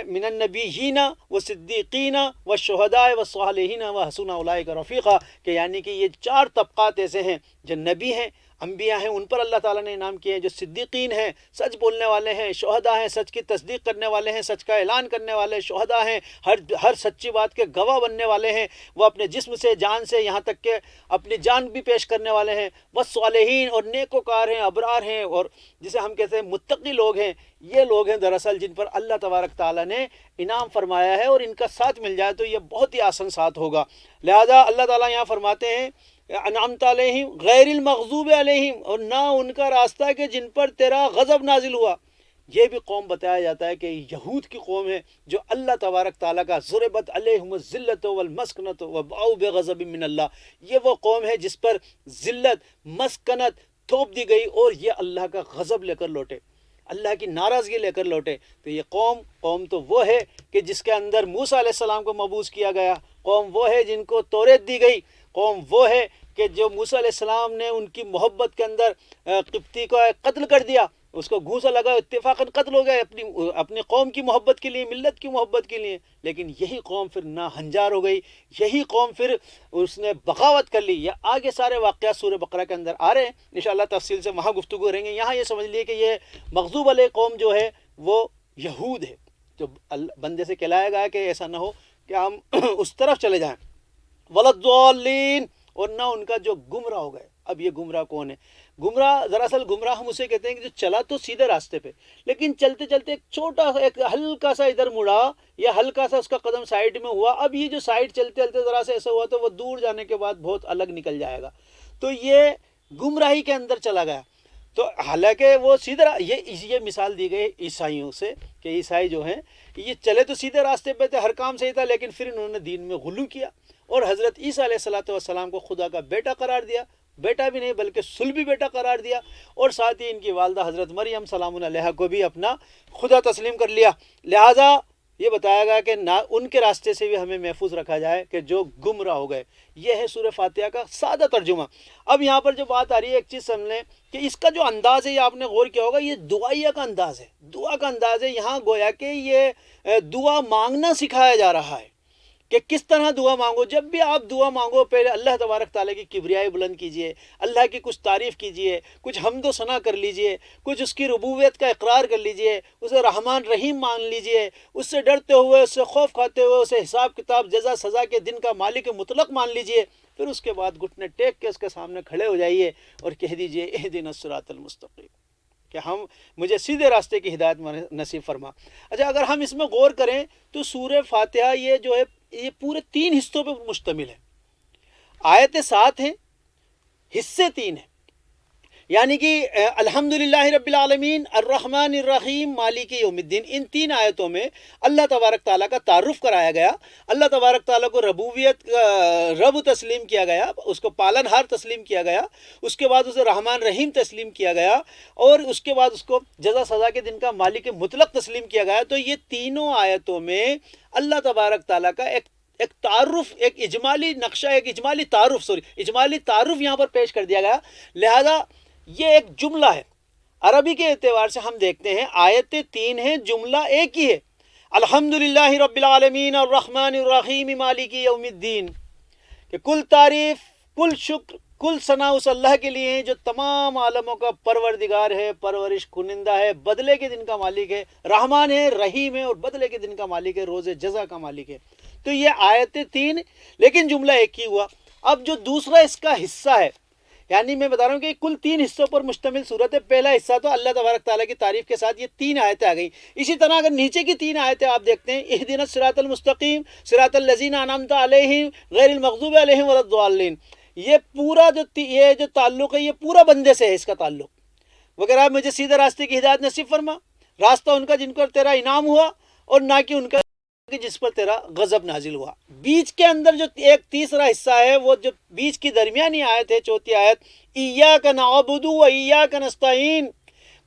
Speaker 3: من النبیین والصدیقین والشہداء والصالحین وحسن اولئک رفیقا، کہ یعنی کہ یہ چار طبقات ایسے ہیں، جو نبی ہیں، انبیاء ہیں، ان پر اللہ تعالیٰ نے انعام کیے ہیں، جو صدیقین ہیں، سچ بولنے والے ہیں، شہداء ہیں، سچ کی تصدیق کرنے والے ہیں، سچ کا اعلان کرنے والے شہداء ہیں، ہر سچی بات کے گواہ بننے والے ہیں، وہ اپنے جسم سے، جان سے، یہاں تک کہ اپنی جان بھی پیش کرنے والے ہیں، والصالحین، اور نیکوکار ہیں، ابرار ہیں، اور جسے ہم کہتے ہیں متقی لوگ ہیں۔ یہ لوگ ہیں دراصل جن پر اللہ تبارک تعالیٰ نے انعام فرمایا ہے، اور ان کا ساتھ مل جائے تو یہ بہت ہی آسان ساتھ ہوگا۔ لہذا اللہ تعالیٰ یہاں فرماتے ہیں انعمت علیہم غیر المغضوب علیہم، اور نہ ان کا راستہ کہ جن پر تیرا غضب نازل ہوا۔ یہ بھی قوم بتایا جاتا ہے کہ یہود کی قوم ہے جو اللہ تبارک تعالیٰ کا ضربت علیہم الذلۃ والمسکنۃ وباؤوا بغضب من اللہ، یہ وہ قوم ہے جس پر ذلت، مسکنت تھوپ دی گئی اور یہ اللہ کا غضب لے کر لوٹے، اللہ کی ناراضگی لے کر لوٹے۔ تو یہ قوم تو وہ ہے کہ جس کے اندر موسیٰ علیہ السلام کو مبعوث کیا گیا، قوم وہ ہے جن کو توریت دی گئی، قوم وہ ہے کہ جو موسیٰ علیہ السلام نے ان کی محبت کے اندر قبطی کو قتل کر دیا، اس کو گھونسا لگا، اتفاقاً قتل ہو گیا اپنی قوم کی محبت کے لیے، ملت کی محبت کے لیے۔ لیکن یہی قوم پھر ناہنجار ہو گئی، یہی قوم پھر اس نے بغاوت کر لی۔ یہ آگے سارے واقعات سورہ بقرہ کے اندر آ رہے ہیں، انشاءاللہ تفصیل سے وہاں گفتگو کریں گے۔ یہاں یہ سمجھ لیے کہ یہ مغضوب علیہ قوم جو ہے وہ یہود ہے، جو بندے سے کہلایا گیا کہ ایسا نہ ہو کہ ہم اس طرف چلے جائیں۔ ولضالین، اور نہ ان کا جو گمراہ ہو گئے۔ اب یہ گمراہ کون ہے؟ گمراہ دراصل گمراہ ہم اسے کہتے ہیں کہ جو چلا تو سیدھے راستے پہ، لیکن چلتے چلتے ایک ہلکا سا ادھر مڑا یا ہلکا سا اس کا قدم سائڈ میں ہوا، اب یہ جو سائڈ چلتے چلتے ذرا سے ایسا ہوا تو وہ دور جانے کے بعد بہت الگ نکل جائے گا، تو یہ گمراہی کے اندر چلا گیا۔ تو حالانکہ وہ سیدھا، یہ مثال دی گئی عیسائیوں سے کہ عیسائی جو ہیں یہ چلے تو سیدھے راستے پہ تھے، ہر کام صحیح تھا، لیکن پھر انہوں نے دین میں غلو کیا اور حضرت عیسیٰ علیہ السلام کو خدا کا بیٹا قرار دیا، بیٹا بھی نہیں بلکہ صلبی بیٹا قرار دیا، اور ساتھ ہی ان کی والدہ حضرت مریم سلام علیہا کو بھی اپنا خدا تسلیم کر لیا۔ لہٰذا یہ بتایا گیا کہ نہ ان کے راستے سے بھی ہمیں محفوظ رکھا جائے کہ جو گمراہ ہو گئے۔ یہ ہے سورہ فاتحہ کا سادہ ترجمہ۔ اب یہاں پر جو بات آ رہی ہے ایک چیز سمجھ لیں کہ اس کا جو انداز ہے، یہ آپ نے غور کیا ہوگا، یہ دعائیہ کا انداز ہے، دعا کا انداز ہے۔ یہاں گویا کہ یہ دعا مانگنا سکھایا جا رہا ہے کہ کس طرح دعا مانگو۔ جب بھی آپ دعا مانگو پہلے اللہ تبارک تعالیٰ کی کبریائی بلند کیجئے، اللہ کی کچھ تعریف کیجئے، کچھ حمد و ثنا کر لیجئے، کچھ اس کی ربوبیت کا اقرار کر لیجئے، اسے رحمان رحیم مان لیجئے، اس سے ڈرتے ہوئے، اس سے خوف کھاتے ہوئے، اسے حساب کتاب جزا سزا کے دن کا مالک مطلق مان لیجئے۔ پھر اس کے بعد گھٹنے ٹیک کے اس کے سامنے کھڑے ہو جائیے اور کہہ دیجئے اہدنا الصراط المستقیم، کہ مجھے سیدھے راستے کی ہدایت نصیب فرما۔ اچھا، اگر ہم اس میں غور کریں تو سورہ فاتحہ یہ جو ہے یہ پورے 3 حصوں پہ مشتمل ہے۔ آیتیں 7 ہیں، حصے 3 ہیں۔ یعنی کہ الحمدللہ رب العالمین الرحمن الرحیم مالک یوم الدین، ان تین آیتوں میں اللہ تبارک تعالیٰ کا تعارف کرایا گیا، اللہ تبارک تعالیٰ کو ربوبیت رب تسلیم کیا گیا، اس کو پالن ہار تسلیم کیا گیا، اس کے بعد اسے رحمان رحیم تسلیم کیا گیا، اور اس کے بعد اس کو جزا سزا کے دن کا مالک مطلق تسلیم کیا گیا۔ تو یہ تینوں آیتوں میں اللہ تبارک تعالیٰ کا ایک تعارف، ایک اجمالی نقشہ، ایک اجمالی تعارف یہاں پر پیش کر دیا گیا۔ لہذا یہ ایک جملہ ہے، عربی کے اعتبار سے ہم دیکھتے ہیں آیتیں تین ہیں، جملہ ایک ہی ہے، الحمدللہ رب العالمین الرحمن الرحیم مالک یوم الدین، کہ کل تعریف، کل شکر، کل ثنا اس اللہ کے لیے ہیں جو تمام عالموں کا پروردگار ہے، پرورش کنندہ ہے، بدلے کے دن کا مالک ہے، رحمان ہے، رحیم ہے، اور بدلے کے دن کا مالک ہے، روز جزا کا مالک ہے۔ تو یہ آیتیں تین لیکن جملہ ایک ہی ہوا۔ اب جو دوسرا اس کا حصہ ہے، یعنی میں بتا رہا ہوں کہ کل تین حصوں پر مشتمل صورت ہے۔ پہلا حصہ تو اللہ تبارک تعالیٰ کی تعریف کے ساتھ یہ تین آیتیں آ گئیں۔ اسی طرح اگر نیچے کی تین آیتیں آپ دیکھتے ہیں، اہدنا الصراط المستقیم صراط الذین انعمت علیہم غیر المغضوب علیہم ولا الضالین، یہ پورا جو تعلق ہے یہ پورا بندے سے ہے، اس کا تعلق وغیرہ مجھے سیدھے راستے کی ہدایت نصیب فرما، راستہ ان کا جن پر تیرا انعام ہوا، اور نہ کہ ان کا جس پر تیرا غضب نازل ہوا۔ بیچ کے اندر جو ایک تیسرا حصہ ہے، وہ جو بیچ کی درمیانی آیت ہے، چوتھی آیت، ایاک نعبد و ایاک نستعین،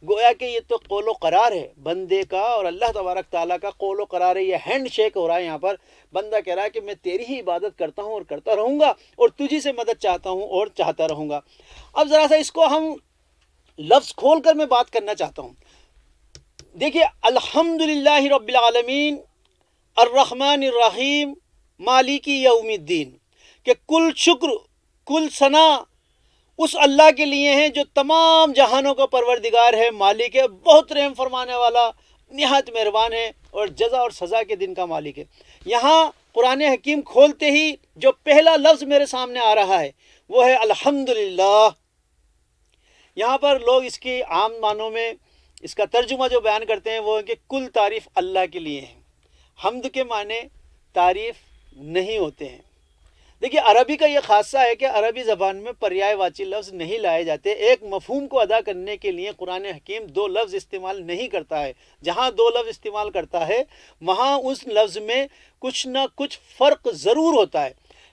Speaker 3: گویا کہ یہ تو قول و قرار ہے بندے کا اور اللہ تبارک تعالیٰ کا قول و قرار ہے، یہ ہینڈ شیک ہو رہا ہے۔ یہاں پر بندہ کہہ رہا ہے کہ میں تیری ہی عبادت کرتا ہوں اور کرتا رہوں گا، اور تجھی سے مدد چاہتا ہوں اور چاہتا رہوں گا۔ اب ذرا سا اس کو ہم لفظ کھول کر میں بات کرنا چاہتا ہوں۔ دیکھیے، الحمدللہ رب العالمین الرحمن الرحیم مالک یوم الدین، کہ کل شکر، کل ثنا اس اللہ کے لیے ہیں جو تمام جہانوں کا پروردگار ہے، مالک ہے، بہت رحم فرمانے والا، نہایت مہربان ہے، اور جزا اور سزا کے دن کا مالک ہے۔ یہاں قرآن حکیم کھولتے ہی جو پہلا لفظ میرے سامنے آ رہا ہے وہ ہے الحمدللہ۔ یہاں پر لوگ اس کی عام معنوں میں اس کا ترجمہ جو بیان کرتے ہیں وہ ہے کہ کل تعریف اللہ کے لیے ہے۔ حمد کے معنی تعریف نہیں ہوتے ہیں۔ دیکھیے، عربی کا یہ خاصہ ہے کہ عربی زبان میں پریائے واچی لفظ نہیں لائے جاتے۔ ایک مفہوم کو ادا کرنے کے لیے قرآن حکیم دو لفظ استعمال نہیں کرتا ہے۔ جہاں دو لفظ استعمال کرتا ہے وہاں اس لفظ میں کچھ نہ کچھ فرق ضرور ہوتا ہے۔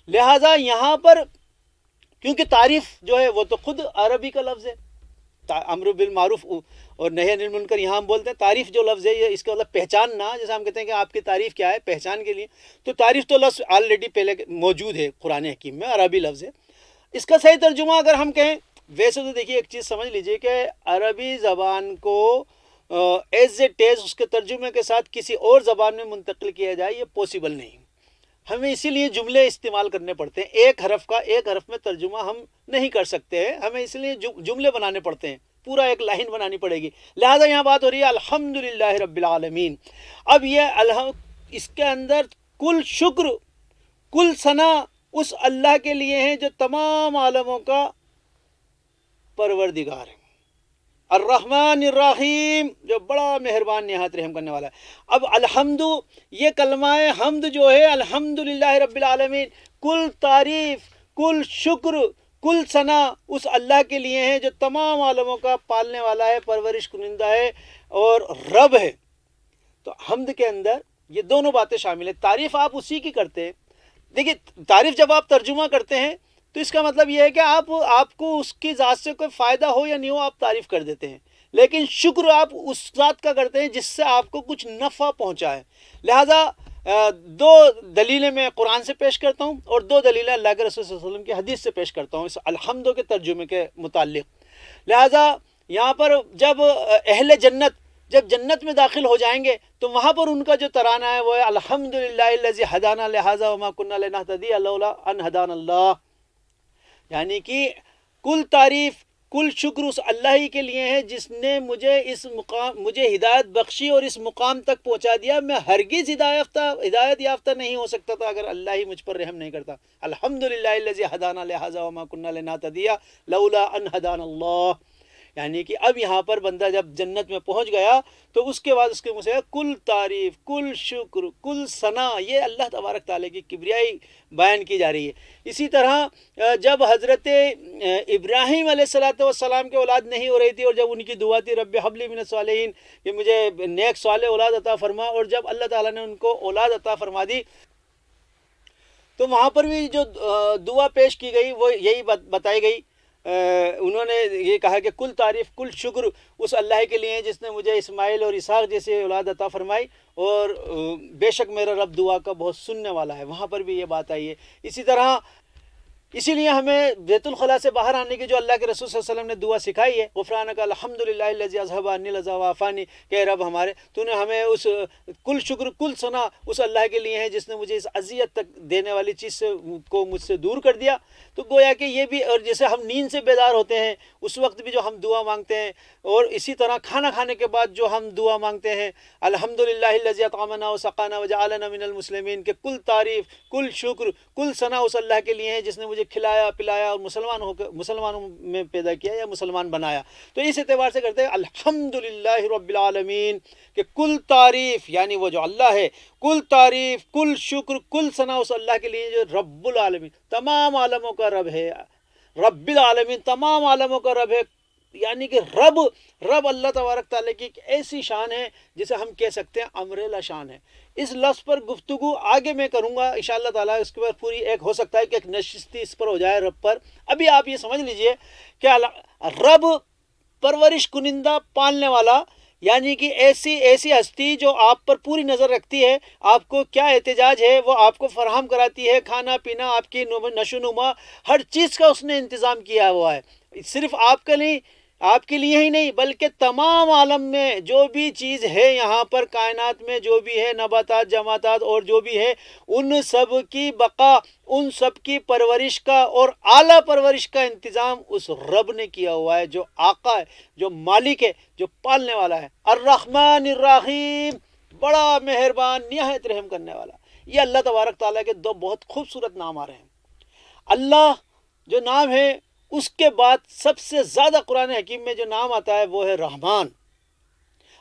Speaker 3: لہٰذا یہاں پر کیونکہ تعریف جو ہے وہ تو خود عربی کا لفظ ہے، امر بالمعروف اور نہی عن المنکر، یہاں ہم بولتے ہیں تعریف جو لفظ ہے یہ اس کا مطلب پہچاننا، جیسے ہم کہتے ہیں کہ آپ کی تعریف کیا ہے، پہچان کے لیے، تو تعریف تو لفظ آلریڈی پہلے موجود ہے قرآن حکیم میں، عربی لفظ ہے۔ اس کا صحیح ترجمہ اگر ہم کہیں، ویسے تو دیکھیے ایک چیز سمجھ لیجئے کہ عربی زبان کو ایز اے ٹیز اس کے ترجمے کے ساتھ کسی اور زبان میں منتقل کیا جائے، یہ پاسبل نہیں۔ ہمیں اسی لیے جملے استعمال کرنے پڑتے ہیں، ایک حرف کا ایک حرف میں ترجمہ ہم نہیں کر سکتے ہیں، ہمیں اس لیے جملے بنانے پڑتے ہیں، پورا ایک لائن بنانی پڑے گی۔ لہٰذا یہاں بات ہو رہی ہے الحمدللہ رب العالمین۔ اب یہ اس کے اندر کل شکر، کل ثنا اس اللہ کے لیے ہیں جو تمام عالموں کا پروردگار ہے، الرحمن الرحیم، جو بڑا مہربان نہایت رحم کرنے والا ہے۔ اب الحمد، یہ کلمہ حمد جو ہے، الحمدللہ رب العالمین، کل تعریف، کل شکر، کل ثنا اس اللہ کے لیے ہیں جو تمام عالموں کا پالنے والا ہے، پرورش کنندہ ہے اور رب ہے۔ تو حمد کے اندر یہ دونوں باتیں شامل ہیں۔ تعریف آپ اسی کی کرتے ہیں۔ دیکھیے، تعریف جب آپ ترجمہ کرتے ہیں تو اس کا مطلب یہ ہے کہ آپ کو اس کی ذات سے کوئی فائدہ ہو یا نہیں ہو، آپ تعریف کر دیتے ہیں، لیکن شکر آپ اس ذات کا کرتے ہیں جس سے آپ کو کچھ نفع پہنچا ہے۔ لہٰذا دو دلیلیں میں قرآن سے پیش کرتا ہوں اور دو دلیلیں اللہ کے رسول صلی اللہ علیہ وسلم کی حدیث سے پیش کرتا ہوں اس الحمد کے ترجمے کے متعلق۔ لہٰذا یہاں پر جب اہل جنت جب جنت میں داخل ہو جائیں گے تو وہاں پر ان کا جو ترانہ ہے وہ ہے الحمدللہ الذی ہدانا لہذا وما کنا لنہتدی لولا ان ہدانا اللہ، یعنی کہ کل تعریف، کل شکر اس اللہ ہی کے لیے ہے جس نے مجھے ہدایت بخشی اور اس مقام تک پہنچا دیا۔ میں ہرگز ہدایت یافتہ نہیں ہو سکتا تھا اگر اللہ ہی مجھ پر رحم نہیں کرتا۔ الحمدللہ الذی ہدانا لہذا وما کنا لنہتدی لولا ان ہدانا اللہ، یعنی کہ اب یہاں پر بندہ جب جنت میں پہنچ گیا تو اس کے بعد اس کے منہ سے کل تعریف، کل شکر، کل ثنا، یہ اللہ تبارک تعالیٰ کی کبریائی بیان کی جا رہی ہے۔ اسی طرح جب حضرت ابراہیم علیہ السلام کے اولاد نہیں ہو رہی تھی اور جب ان کی دعا تھی رب حب لی من الصالحین کہ مجھے نیک صالح اولاد عطا فرما، اور جب اللہ تعالیٰ نے ان کو اولاد عطا فرما دی تو وہاں پر بھی جو دعا پیش کی گئی وہ یہی بتائی گئی۔ انہوں نے یہ کہا کہ کل تعریف، کل شکر اس اللہ کے لیے جس نے مجھے اسماعیل اور اسحاق جیسے اولاد عطا فرمائی، اور بے شک میرا رب دعا کا بہت سننے والا ہے، وہاں پر بھی یہ بات آئی ہے۔ اسی طرح اسی لیے ہمیں بیت الخلاء سے باہر آنے کی جو اللہ کے رسول صلی اللہ علیہ وسلم نے دعا سکھائی ہے، غفرانک الحمدللہ الذی اذھب عنی الحزن وعافانی، کہ رب ہمارے تو نے ہمیں اس کل شکر کل ثنا اس اللہ کے لیے ہے جس نے مجھے اس اذیت تک دینے والی چیز سے کو مجھ سے دور کر دیا۔ تو گویا کہ یہ بھی، اور جیسے ہم نیند سے بیدار ہوتے ہیں اس وقت بھی جو ہم دعا مانگتے ہیں، اور اسی طرح کھانا کھانے کے بعد جو ہم دعا مانگتے ہیں الحمدللہ الذی اطعمنا وسقانا وجعلنا من المسلمین، کہ کل تعریف، کل شکر، کل ثنا اس اللہ کے لیے ہے جس نے مجھے کھلایا پلایا اور مسلمانوں میں پیدا کیا یا مسلمان بنایا۔ تو اس اعتبار سے کرتے ہیں الحمدللہ رب العالمین، کہ کل تعریف یعنی وہ جو اللہ ہے، کل تعریف، کل شکر، کل ثنا اس اللہ کے لیے جو رب العالمین، تمام عالموں کا رب ہے، رب العالمین تمام عالموں کا رب ہے، یعنی کہ رب اللہ تبارک تعالیٰ کی ایک ایسی شان ہے جسے ہم کہہ سکتے ہیں امریلا شان ہے۔ اس لفظ پر گفتگو آگے میں کروں گا انشاءاللہ تعالیٰ، اس کے بعد پوری ایک ہو سکتا ہے کہ ایک نشستی اس پر ہو جائے رب پر۔ ابھی آپ یہ سمجھ لیجئے کہ رب پرورش کنندہ، پالنے والا، یعنی کہ ایسی ہستی جو آپ پر پوری نظر رکھتی ہے، آپ کو کیا احتجاج ہے وہ آپ کو فراہم کراتی ہے، کھانا پینا، آپ کی نشو و نما، ہر چیز کا اس نے انتظام کیا ہوا ہے، صرف آپ کے لیے ہی نہیں بلکہ تمام عالم میں جو بھی چیز ہے یہاں پر کائنات میں جو بھی ہے، نباتات، جمادات اور جو بھی ہے، ان سب کی بقا، ان سب کی پرورش کا اور اعلیٰ پرورش کا انتظام اس رب نے کیا ہوا ہے، جو آقا ہے، جو مالک ہے، جو پالنے والا ہے۔ الرحمن الرحیم، بڑا مہربان، نہایت رحم کرنے والا۔ یہ اللہ تبارک تعالیٰ کے دو بہت خوبصورت نام آ رہے ہیں۔ اللہ جو نام ہے، اس کے بعد سب سے زیادہ قرآن حکیم میں جو نام آتا ہے وہ ہے رحمان،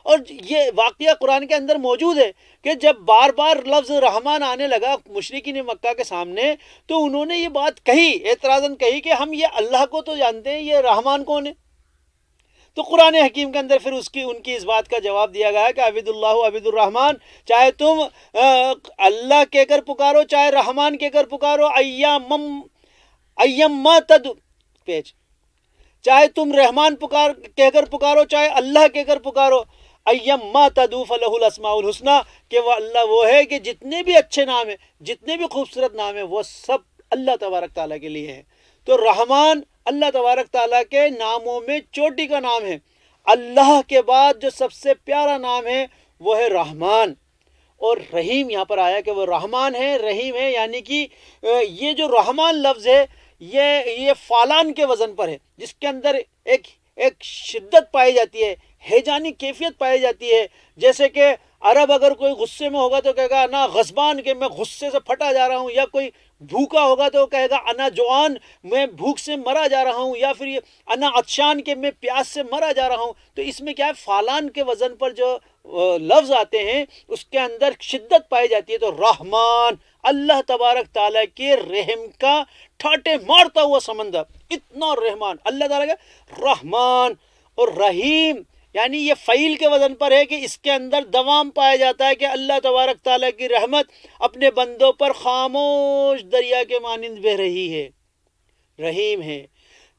Speaker 3: اور یہ واقعہ قرآن کے اندر موجود ہے کہ جب بار بار لفظ رحمان آنے لگا مشرکین مکہ کے سامنے تو انہوں نے یہ بات کہی، اعتراضاً کہی کہ ہم یہ اللہ کو تو جانتے ہیں، یہ رحمان کون ہے؟ تو قرآن حکیم کے اندر پھر ان کی اس بات کا جواب دیا گیا کہ عبد اللہ عبد الرحمان، چاہے تم اللہ کہہ کر پکارو، چاہے رحمان کہہ کر پکارو، ایما تد پیج، چاہے تم رحمان کہہ کر پکارو، چاہے اللہ کہہ کر پکارو، ایما تدعو فلہ الاسماء الحسنی، کہ وہ اللہ وہ ہے کہ جتنے بھی اچھے نام ہیں، جتنے بھی خوبصورت نام ہیں، وہ سب اللہ تبارک تعالیٰ کے لیے ہیں۔ تو رحمان اللہ تبارک تعالیٰ کے ناموں میں چوٹی کا نام ہے۔ اللہ کے بعد جو سب سے پیارا نام ہے وہ ہے رحمان، اور رحیم یہاں پر آیا کہ وہ رحمان ہے، رحیم ہے، یعنی کہ یہ جو رحمان لفظ ہے یہ فالان کے وزن پر ہے، جس کے اندر ایک شدت پائی جاتی ہے، ہیجانی کیفیت پائی جاتی ہے۔ جیسے کہ عرب اگر کوئی غصے میں ہوگا تو کہے گا انا غضبان، کہ میں غصے سے پھٹا جا رہا ہوں، یا کوئی بھوکا ہوگا تو کہے گا انا جوان، میں بھوک سے مرا جا رہا ہوں، یا پھر یہ انا عطشان، کہ میں پیاس سے مرا جا رہا ہوں۔ تو اس میں کیا ہے، فالان کے وزن پر جو لفظ آتے ہیں اس کے اندر شدت پائی جاتی ہے۔ تو رحمان، اللہ تبارک تعالیٰ کے رحم کا ٹھاٹے مارتا ہوا سمندر، اتنا رحمان اللہ تعالیٰ کا رحمان۔ اور رحیم یعنی یہ فعیل کے وزن پر ہے کہ اس کے اندر دوام پایا جاتا ہے کہ اللہ تبارک تعالیٰ کی رحمت اپنے بندوں پر خاموش دریا کے مانند بہہ رہی ہے، رحیم ہے۔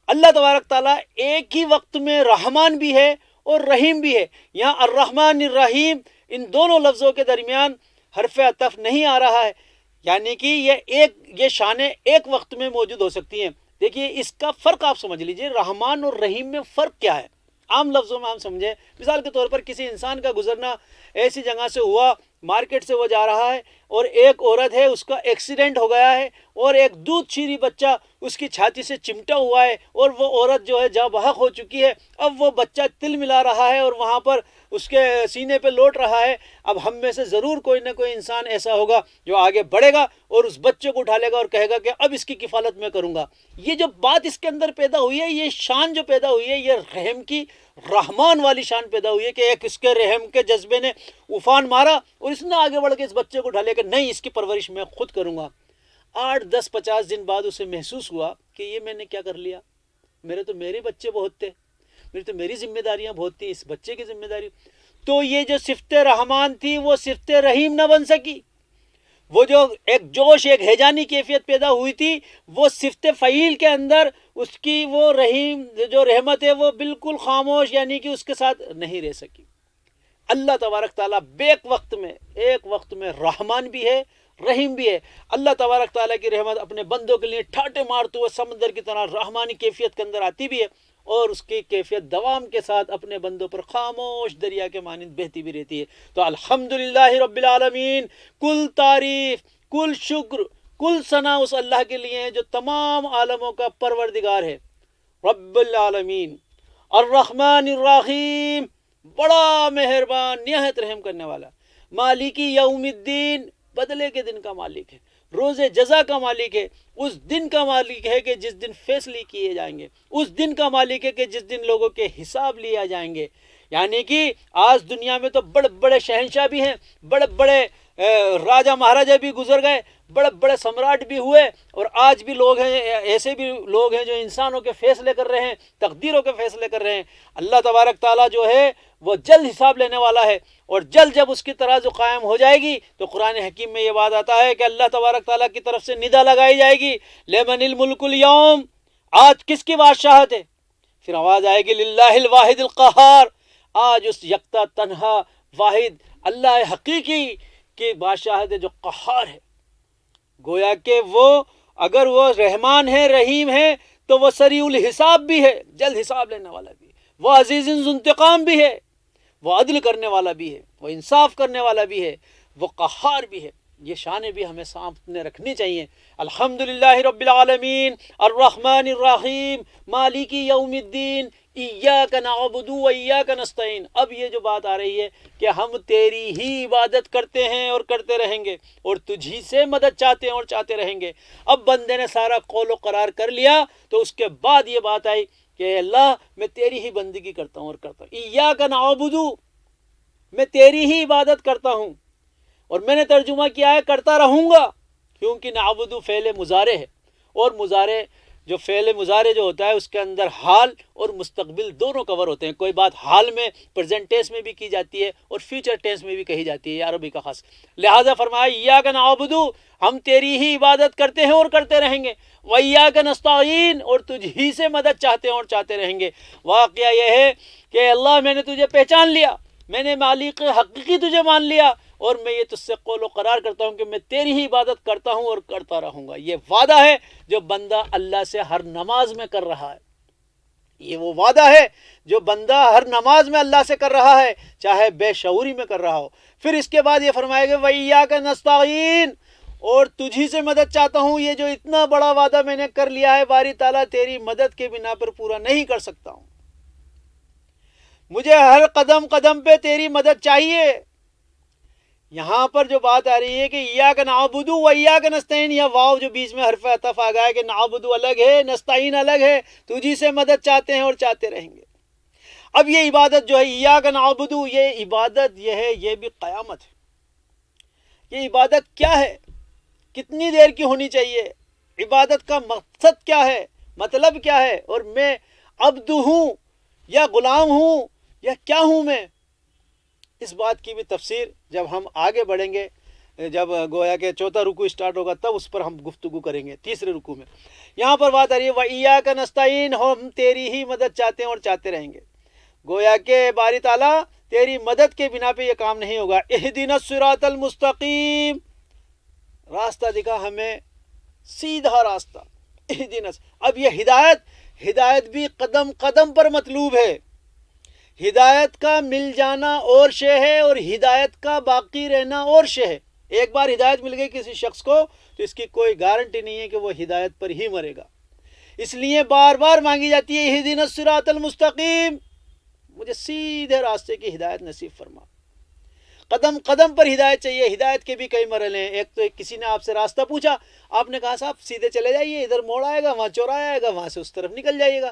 Speaker 3: اللہ تبارک تعالیٰ ایک ہی وقت میں رحمان بھی ہے اور رحیم بھی ہے۔ یہاں الرحمن الرحیم، ان دونوں لفظوں کے درمیان حرف عطف نہیں آ رہا ہے، یعنی کہ یہ شانیں ایک وقت میں موجود ہو سکتی ہیں۔ دیکھیے اس کا فرق آپ سمجھ لیجئے، رحمان اور رحیم میں فرق کیا ہے، عام لفظوں میں ہم سمجھیں۔ مثال کے طور پر کسی انسان کا گزرنا ایسی جگہ سے ہوا، مارکیٹ سے وہ جا رہا ہے اور ایک عورت ہے اس کا ایکسیڈنٹ ہو گیا ہے اور ایک دودھ چیری بچہ اس کی چھاتی سے چمٹا ہوا ہے اور وہ عورت جو ہے جاں بحق ہو چکی ہے، اب وہ بچہ تل ملا رہا ہے اور وہاں پر اس کے سینے پہ لوٹ رہا ہے. اب ہم میں سے ضرور کوئی نہ کوئی انسان ایسا ہوگا جو آگے بڑھے گا اور اس بچے کو اٹھا لے گا اور کہے گا کہ اب اس کی کفالت میں کروں گا. یہ جو بات اس کے اندر پیدا ہوئی ہے، یہ شان جو پیدا ہوئی ہے، یہ رحم کی، رحمان والی شان پیدا ہوئی ہے کہ ایک اس کے رحم کے جذبے نے افان مارا اور اس نے آگے بڑھ کے اس بچے کو اٹھا لیا کہ نہیں، اس کی پرورش میں خود کروں گا. 8 10 50 دن بعد اسے محسوس ہوا کہ یہ میں نے کیا کر لیا، میرے بچے بہت تھے، میری ذمہ داریاں بہت تھیں، اس بچے کی ذمہ داری. تو یہ جو صفت رحمان تھی وہ صفت رحیم نہ بن سکی. وہ جو ایک جوش، ایک ہیجانی کیفیت پیدا ہوئی تھی، وہ صفت فعیل کے اندر اس کی وہ رحیم جو رحمت ہے وہ بالکل خاموش، یعنی کہ اس کے ساتھ نہیں رہ سکی. اللہ تبارک تعالیٰ ایک وقت میں رحمان بھی ہے، رحیم بھی ہے. اللہ تبارک تعالیٰ کی رحمت اپنے بندوں کے لیے ٹھاٹے مارتے ہوئے سمندر کی طرح رحمانی کیفیت کے اندر آتی بھی ہے اور اس کی کیفیت دوام کے ساتھ اپنے بندوں پر خاموش دریا کے مانند بہتی بھی رہتی ہے. تو الحمدللہ رب العالمین، کل تعریف، کل شکر، کل ثنا اس اللہ کے لیے ہے جو تمام عالموں کا پروردگار ہے، رب العالمین الرحمن الرحیم، بڑا مہربان، نہایت رحم کرنے والا، مالکی یوم الدین، بدلے کے دن کا مالک ہے، روز جزا کا مالک ہے، اس دن کا مالک ہے کہ جس دن فیصلے کیے جائیں گے، اس دن کا مالک ہے کہ جس دن لوگوں کے حساب لیا جائیں گے. یعنی کہ آج دنیا میں تو بڑے بڑے شہنشاہ بھی ہیں، بڑے بڑے راجہ مہاراجہ بھی گزر گئے، بڑے بڑے سمراٹ بھی ہوئے، اور آج بھی لوگ ہیں، ایسے بھی لوگ ہیں جو انسانوں کے فیصلے کر رہے ہیں، تقدیروں کے فیصلے کر رہے ہیں. اللہ تبارک تعالیٰ جو ہے وہ جلد حساب لینے والا ہے، اور جلد جب اس کی ترازو قائم ہو جائے گی تو قرآن حکیم میں یہ بات آتا ہے کہ اللہ تبارک تعالیٰ کی طرف سے ندا لگائی جائے گی، لمن الملک اليوم، آج کس کی بادشاہت ہے؟ پھر آواز آئے گی للہ الواحد القہار، آج اس یکتا تنہا واحد اللہ حقیقی کی بادشاہت ہے جو قہار ہے. گویا کہ وہ اگر وہ رحمان ہے، رحیم ہے، تو وہ سریع الحساب بھی ہے، جلد حساب لینے والا بھی ہے، وہ عزیز ذو انتقام بھی ہے، وہ عدل کرنے والا بھی ہے، وہ انصاف کرنے والا بھی ہے، وہ قہار بھی ہے. یہ شانیں بھی ہمیں سامنے رکھنی چاہیے. الحمدللہ رب العالمین الرحمن الرحیم مالکی یوم الدین ایاک نعبد و ایاک نستعین. اب یہ جو بات آ رہی ہے کہ ہم تیری ہی عبادت کرتے ہیں اور کرتے رہیں گے اور تجھی سے مدد چاہتے ہیں اور چاہتے رہیں گے. اب بندے نے سارا قول و قرار کر لیا تو اس کے بعد یہ بات آئی کہ اللہ میں تیری ہی بندگی کرتا ہوں اور کرتا ہوں. ایاک نعبد، میں تیری ہی عبادت کرتا ہوں، اور میں نے ترجمہ کیا ہے کرتا رہوں گا، کیونکہ نعبد فعل مضارع ہے، اور مضارع جو فعل مضارع جو ہوتا ہے اس کے اندر حال اور مستقبل دونوں کور ہوتے ہیں. کوئی بات حال میں پریزنٹ ٹینس میں بھی کی جاتی ہے اور فیوچر ٹینس میں بھی کہی جاتی ہے، عربی کا خاص. لہٰذا فرمایا ایاک نعبد، ہم تیری ہی عبادت کرتے ہیں اور کرتے رہیں گے، وایاک نستعین، اور تجھ ہی سے مدد چاہتے ہیں اور چاہتے رہیں گے. واقعہ یہ ہے کہ اللہ میں نے تجھے پہچان لیا، میں نے مالک حقیقی تجھے مان لیا، اور میں یہ تجھ سے قول و قرار کرتا ہوں کہ میں تیری ہی عبادت کرتا ہوں اور کرتا رہوں گا. یہ وعدہ ہے جو بندہ اللہ سے ہر نماز میں کر رہا ہے. یہ وہ وعدہ ہے جو بندہ ہر نماز میں اللہ سے کر رہا ہے، چاہے بے شعوری میں کر رہا ہو. پھر اس کے بعد یہ فرمائے گا وَإِيَّاكَ نَسْتَعِينُ، اور تجھی سے مدد چاہتا ہوں. یہ جو اتنا بڑا وعدہ میں نے کر لیا ہے، باری تعالیٰ تیری مدد کے بنا پر پورا نہیں کر سکتا ہوں. مجھے ہر قدم قدم پہ تیری مدد چاہیے. یہاں پر جو بات آ رہی ہے کہ ایاک نعبد و ایاک نستعین، یا واو جو بیچ میں حرف عطف آ گیا ہے کہ نعبد الگ ہے، نستعین الگ ہے، تجھی سے مدد چاہتے ہیں اور چاہتے رہیں گے. اب یہ عبادت جو ہے ایاک نعبد، یہ عبادت یہ ہے، یہ بھی قیامت ہے. یہ عبادت کیا ہے، کتنی دیر کی ہونی چاہیے، عبادت کا مقصد کیا ہے، مطلب کیا ہے، اور میں عبد ہوں یا غلام ہوں یا کیا ہوں میں، اس بات کی بھی تفسیر جب ہم آگے بڑھیں گے، جب گویا کہ چوتھا رکوع اسٹارٹ ہوگا تب اس پر ہم گفتگو کریں گے. تیسرے رکوع میں یہاں پر بات آ رہی ہے وَإِيَّاكَ نَسْتَعِينُ، ہم تیری ہی مدد چاہتے ہیں اور چاہتے رہیں گے. گویا کہ باری تعالیٰ تیری مدد کے بنا پہ یہ کام نہیں ہوگا. اهْدِنَا الصِّرَاطَ الْمُسْتَقِيمَ، راستہ دکھا ہمیں، سیدھا راستہ. اهْدِنَا، اب یہ ہدایت بھی قدم قدم پر مطلوب ہے. ہدایت کا مل جانا اور شے ہے، اور ہدایت کا باقی رہنا اور شے ہے. ایک بار ہدایت مل گئی کسی شخص کو تو اس کی کوئی گارنٹی نہیں ہے کہ وہ ہدایت پر ہی مرے گا، اس لیے بار بار مانگی جاتی ہے اہدنا الصراط المستقیم، مجھے سیدھے راستے کی ہدایت نصیب فرما۔ قدم قدم پر ہدایت چاہیے۔ ہدایت کے بھی کئی مرحلے ہیں۔ ایک تو کسی نے آپ سے راستہ پوچھا، آپ نے کہا صاحب سیدھے چلے جائیے، ادھر موڑ آئے گا، وہاں چوراہا آئے گا، وہاں سے اس طرف نکل جائیے گا۔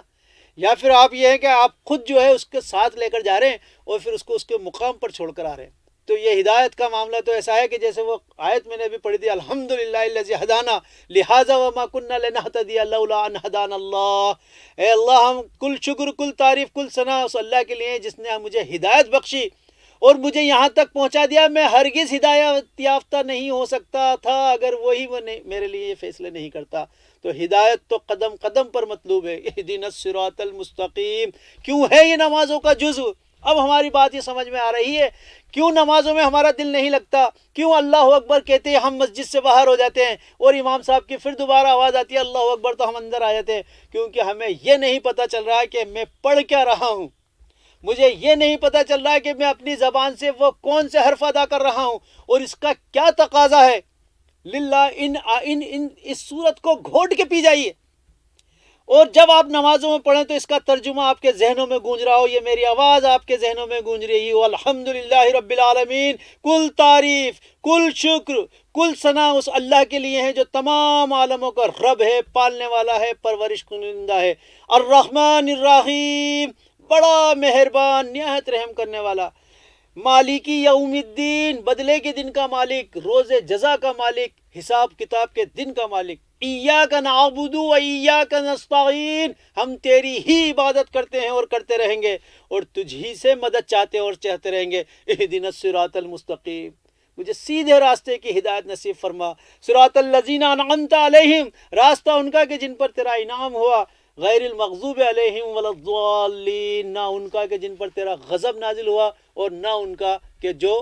Speaker 3: یا پھر آپ یہ ہے کہ آپ خود جو ہے اس کے ساتھ لے کر جا رہے ہیں اور پھر اس کو اس کے مقام پر چھوڑ کر آ رہے ہیں۔ تو یہ ہدایت کا معاملہ تو ایسا ہے کہ جیسے وہ آیت میں نے بھی پڑھی تھی، الحمدللہ الذی ہدانا لہذا وما کنا لنہتدی لولا ان ہدانا اللہ۔ اے اللہ، ہم کل شکر، کل تعریف، کل ثنا اس اللہ کے لیے ہیں جس نے مجھے ہدایت بخشی اور مجھے یہاں تک پہنچا دیا۔ میں ہرگز ہدایت یافتہ نہیں ہو سکتا تھا اگر وہی میرے لیے یہ فیصلے نہیں کرتا۔ تو ہدایت تو قدم قدم پر مطلوب ہے۔ اہدنا الصراط المستقیم کیوں ہے یہ نمازوں کا جزو؟ اب ہماری بات یہ سمجھ میں آ رہی ہے کیوں نمازوں میں ہمارا دل نہیں لگتا، کیوں اللہ اکبر کہتے ہیں ہم مسجد سے باہر ہو جاتے ہیں اور امام صاحب کی پھر دوبارہ آواز آتی ہے اللہ اکبر تو ہم اندر آ جاتے ہیں؟ کیونکہ ہمیں یہ نہیں پتہ چل رہا کہ میں پڑھ کیا رہا ہوں، مجھے یہ نہیں پتہ چل رہا ہے کہ میں اپنی زبان سے وہ کون سے حرف ادا کر رہا ہوں اور اس کا کیا تقاضا ہے۔ للہ اس صورت کو گھونٹ کے پی جائیے، اور جب آپ نمازوں میں پڑھیں تو اس کا ترجمہ آپ کے ذہنوں میں گونج رہا ہو، یہ میری آواز آپ کے ذہنوں میں گونج رہی ہو، الحمدللہ رب العالمین، کل تعریف، کل شکر، کل ثنا اس اللہ کے لیے ہے جو تمام عالموں کا رب ہے، پالنے والا ہے، پرورش کنندہ ہے، الرحمن الرحیم، بڑا مہربان، نہایت رحم کرنے والا، مالکی یوم الدین، بدلے کے دن کا مالک، روز جزا کا مالک، حساب کتاب کے دن کا مالک، ایاک نعبد و ایاک نستعین، ہم تیری ہی عبادت کرتے ہیں اور کرتے رہیں گے اور تجھ ہی سے مدد چاہتے اور چاہتے رہیں گے۔ اہدنا الصراط المستقیم، مجھے سیدھے راستے کی ہدایت نصیب فرما۔ صراط الذین انعمت علیہم، راستہ ان کا کہ جن پر تیرا انعام ہوا، غیر المغضوب علیہم ولا الضالین، نہ ان کا کہ جن پر تیرا غضب نازل ہوا اور نہ ان کا کہ جو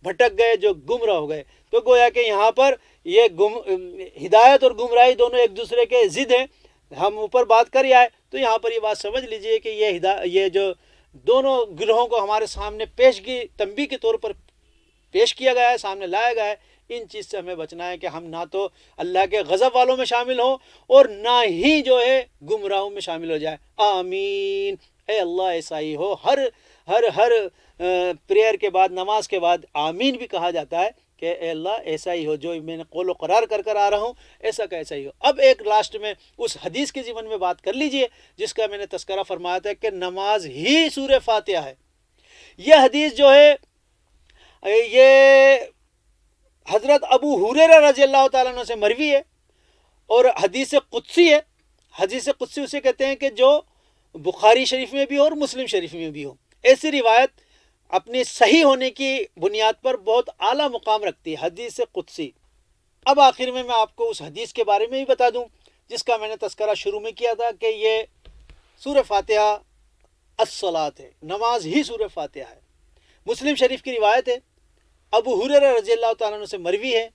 Speaker 3: بھٹک گئے، جو گمراہ ہو گئے۔ تو گویا کہ یہاں پر یہ ہدایت اور گمراہی دونوں ایک دوسرے کے ضد ہیں، ہم اوپر بات کر آئے تو یہاں پر یہ بات سمجھ لیجئے کہ یہ جو دونوں گروہوں کو ہمارے سامنے پیشگی تنبیہ کے طور پر پیش کیا گیا ہے، سامنے لایا گیا ہے، ان چیز سے ہمیں بچنا ہے کہ ہم نہ تو اللہ کے غضب والوں میں شامل ہوں اور نہ ہی جو ہے گمراہوں میں شامل ہو جائے۔ آمین۔ اے اللہ ایسا ہی ہو۔ ہر پریئر کے بعد، نماز کے بعد آمین بھی کہا جاتا ہے کہ اے اللہ ایسا ہی ہو، جو میں نے قول و قرار کر آ رہا ہوں ایسا کا ایسا ہی ہو۔ اب ایک لاسٹ میں اس حدیث کے ضمن میں بات کر لیجئے جس کا میں نے تذکرہ فرمایا تھا کہ نماز ہی سورہ فاتحہ ہے۔ یہ حدیث جو ہے یہ حضرت ابو ہریرہ رضی اللہ تعالیٰ عنہ سے مروی ہے اور حدیث قدسی ہے۔ حدیث قدسی اسے کہتے ہیں کہ جو بخاری شریف میں بھی ہو اور مسلم شریف میں بھی ہو۔ ایسی روایت اپنی صحیح ہونے کی بنیاد پر بہت اعلیٰ مقام رکھتی ہے، حدیث قدسی۔ اب آخر میں آپ کو اس حدیث کے بارے میں بھی بتا دوں جس کا میں نے تذکرہ شروع میں کیا تھا کہ یہ سورہ فاتحہ الصلاۃ ہے، نماز ہی سورہ فاتحہ ہے۔ مسلم شریف کی روایت ہے، ابو ہریرہ رضی اللہ تعالیٰ عنہ سے مروی ہے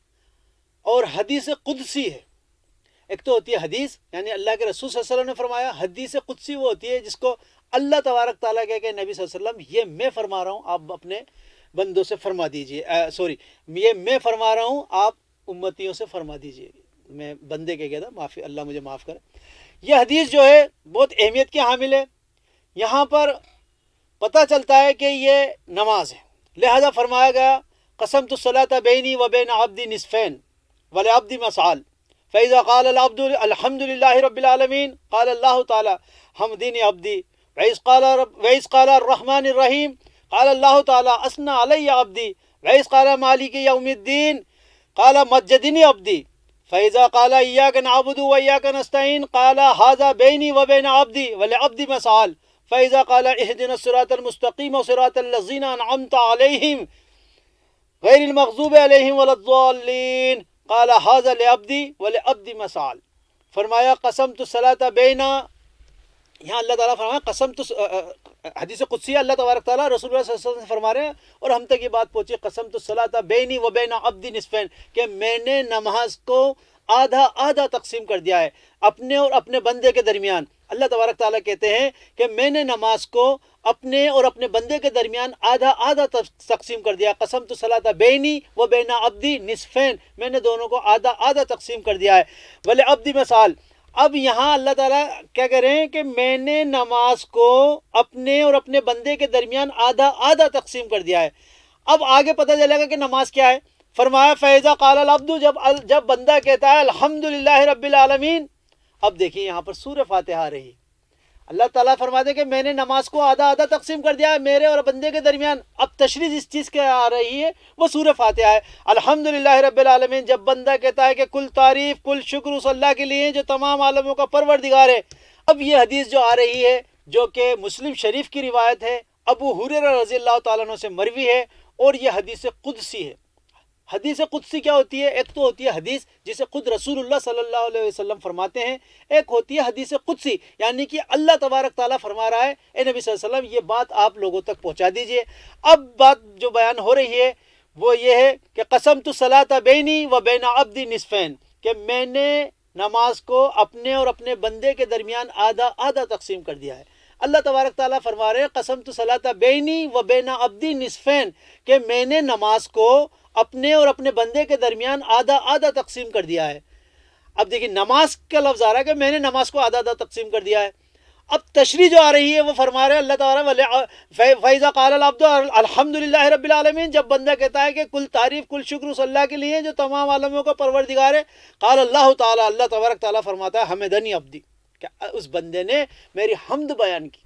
Speaker 3: اور حدیث قدسی ہے۔ ایک تو ہوتی ہے حدیث، یعنی اللہ کے رسول صلی اللہ علیہ وسلم نے فرمایا، حدیث قدسی وہ ہوتی ہے جس کو اللہ تبارک تعالیٰ کہے کہ نبی صلی اللہ علیہ وسلم یہ میں فرما رہا ہوں، آپ اپنے بندوں سے فرما دیجئے، یہ میں فرما رہا ہوں، آپ امتیوں سے فرما دیجئے۔ میں بندے کے کہتا، معافی، اللہ مجھے معاف کرے۔ یہ حدیث جو ہے بہت اہمیت کی حامل ہے۔ یہاں پر پتہ چلتا ہے کہ یہ نماز ہے، لہذا فرمایا گیا قسمت الصلاۃ بینی و بین عبدی نصفین ولعبدی مسعال فإذا قال العبد الحمد للہ رب العالمین قال اللہ تعالی حمدنی عبدی وإذ قال الرحمن الرحیم قال اللہ تعالی اثنى علی عبدی وإذ قال مالک یوم الدین قال مجدنی عبدی فإذا قال إياك نعبد وإياك نستعين قال هذا بيني وبين عبدي ولعبدي مسعال فإذا قال اهدنا الصراط المستقيم صراط الذين أنعمت عليهم غیر المغضوب علیہم ولا الضالین قال هذا لعبدی ولعبدی مسعال۔ فرمایا قسمت الصلاۃ بینا، یہاں اللہ تعالیٰ فرمایا قسمت، حدیث قدسی اللہ تبارک تعالیٰ رسول اللہ صلی اللہ علیہ وسلم فرما رہے ہیں اور ہم تک یہ بات پہنچی قسمت الصلاۃ بینی و بین عبدی نصفین، کہ میں نے نماز کو آدھا آدھا تقسیم کر دیا ہے اپنے اور اپنے بندے کے درمیان۔ اللہ تبارک تعالیٰ کہتے ہیں کہ میں نے نماز کو اپنے اور اپنے بندے کے درمیان آدھا آدھا تقسیم کر دیا. قسمت الصلاۃ بینی و بین عبدی نصفین، میں نے دونوں کو آدھا آدھا تقسیم کر دیا ہے. ولی عبدی مثال، اب یہاں اللہ تعالیٰ کیا کہہ رہے ہیں کہ میں نے نماز کو اپنے اور اپنے بندے کے درمیان آدھا آدھا تقسیم کر دیا ہے. اب آگے پتہ چلے گا کہ نماز کیا ہے. فرمایا فیضا قال العبد، جب بندہ کہتا ہے الحمدللہ رب العالمین. اب دیکھیے یہاں پر سورہ فاتحہ آ رہی ہے. اللہ تعالیٰ فرماتے ہیں کہ میں نے نماز کو آدھا آدھا تقسیم کر دیا ہے میرے اور بندے کے درمیان. اب تشریح جس چیز کے آ رہی ہے وہ سورہ فاتحہ ہے. الحمدللہ رب العالمین، جب بندہ کہتا ہے کہ کل تعریف کل شکر اس اللہ کے لیے جو تمام عالموں کا پروردگار ہے. اب یہ حدیث جو آ رہی ہے جو کہ مسلم شریف کی روایت ہے، ابو ہریرہ رضی اللہ تعالیٰ عنہ سے مروی ہے، اور یہ حدیث قدسی ہے. حدیث قدسی کیا ہوتی ہے؟ ایک تو ہوتی ہے حدیث جسے خود رسول اللہ صلی اللہ علیہ وسلم فرماتے ہیں، ایک ہوتی ہے حدیث قدسی یعنی کہ اللہ تبارک تعالیٰ فرما رہا ہے اے نبی صلی اللہ علیہ وسلم یہ بات آپ لوگوں تک پہنچا دیجئے. اب بات جو بیان ہو رہی ہے وہ یہ ہے کہ قسمت الصلاۃ بینی و بین عبدی نصفین، کہ میں نے نماز کو اپنے اور اپنے بندے کے درمیان آدھا آدھا تقسیم کر دیا ہے. اللہ تبارک تعالیٰ فرما رہے ہیں قسمت الصلاۃ بینی و بین عبدی نصفین، کہ میں نے نماز کو اپنے اور اپنے بندے کے درمیان آدھا آدھا تقسیم کر دیا ہے. اب دیکھیں نماز کا لفظ آ رہا ہے کہ میں نے نماز کو آدھا آدھا تقسیم کر دیا ہے. اب تشریح جو آ رہی ہے وہ فرما رہے ہیں اللہ تعالیٰ فَإِذَا قَالَ الْعَبْدُ الْحَمْدُ لِلَّهِ رَبِّ الْعَالَمِينَ، جب بندہ کہتا ہے کہ کل تعریف کل شکر اس اللہ کے لیے جو تمام عالموں کا پروردگار ہے. قال اللہ تعالیٰ، اللہ تبارک تعالیٰ فرماتا ہے حمدنی عبدی، کہ اس بندے نے میری حمد بیان کی.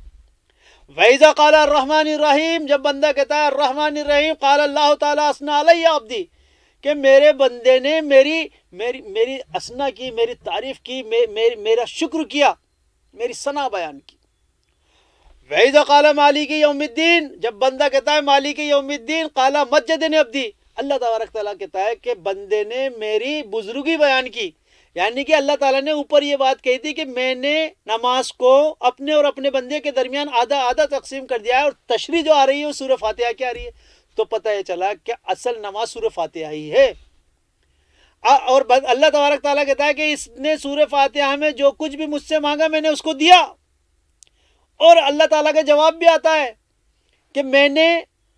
Speaker 3: وَإِذَا قَالَ الرَّحْمَنِ الرَّحِيمِ، جب بندہ کہتا ہے الرحمن الرحیم، قال اللہ تعالیٰ اثنا علی عبدی، کہ میرے بندے نے میری اثنا کی، میری تعریف کی، میرا شکر کیا، میری ثنا بیان کی. وَإِذَا قَالَ مالک یوم الدین، جب بندہ کہتا ہے مالک یوم الدین، قال مجدنی عبدی، اللہ تبارک تعالیٰ کہتا ہے کہ بندے نے میری بزرگی بیان کی. یعنی کہ اللہ تعالیٰ نے اوپر یہ بات کہی تھی کہ میں نے نماز کو اپنے اور اپنے بندے کے درمیان آدھا آدھا تقسیم کر دیا ہے. اور تشریح جو آ رہی ہے وہ سورہ فاتحہ کی آ رہی ہے. تو پتہ یہ چلا کہ اصل نماز سورہ فاتحہ ہی ہے. اور اللہ تبارک تعالیٰ کہتا ہے کہ اس نے سورہ فاتحہ میں جو کچھ بھی مجھ سے مانگا میں نے اس کو دیا. اور اللہ تعالیٰ کا جواب بھی آتا ہے کہ میں نے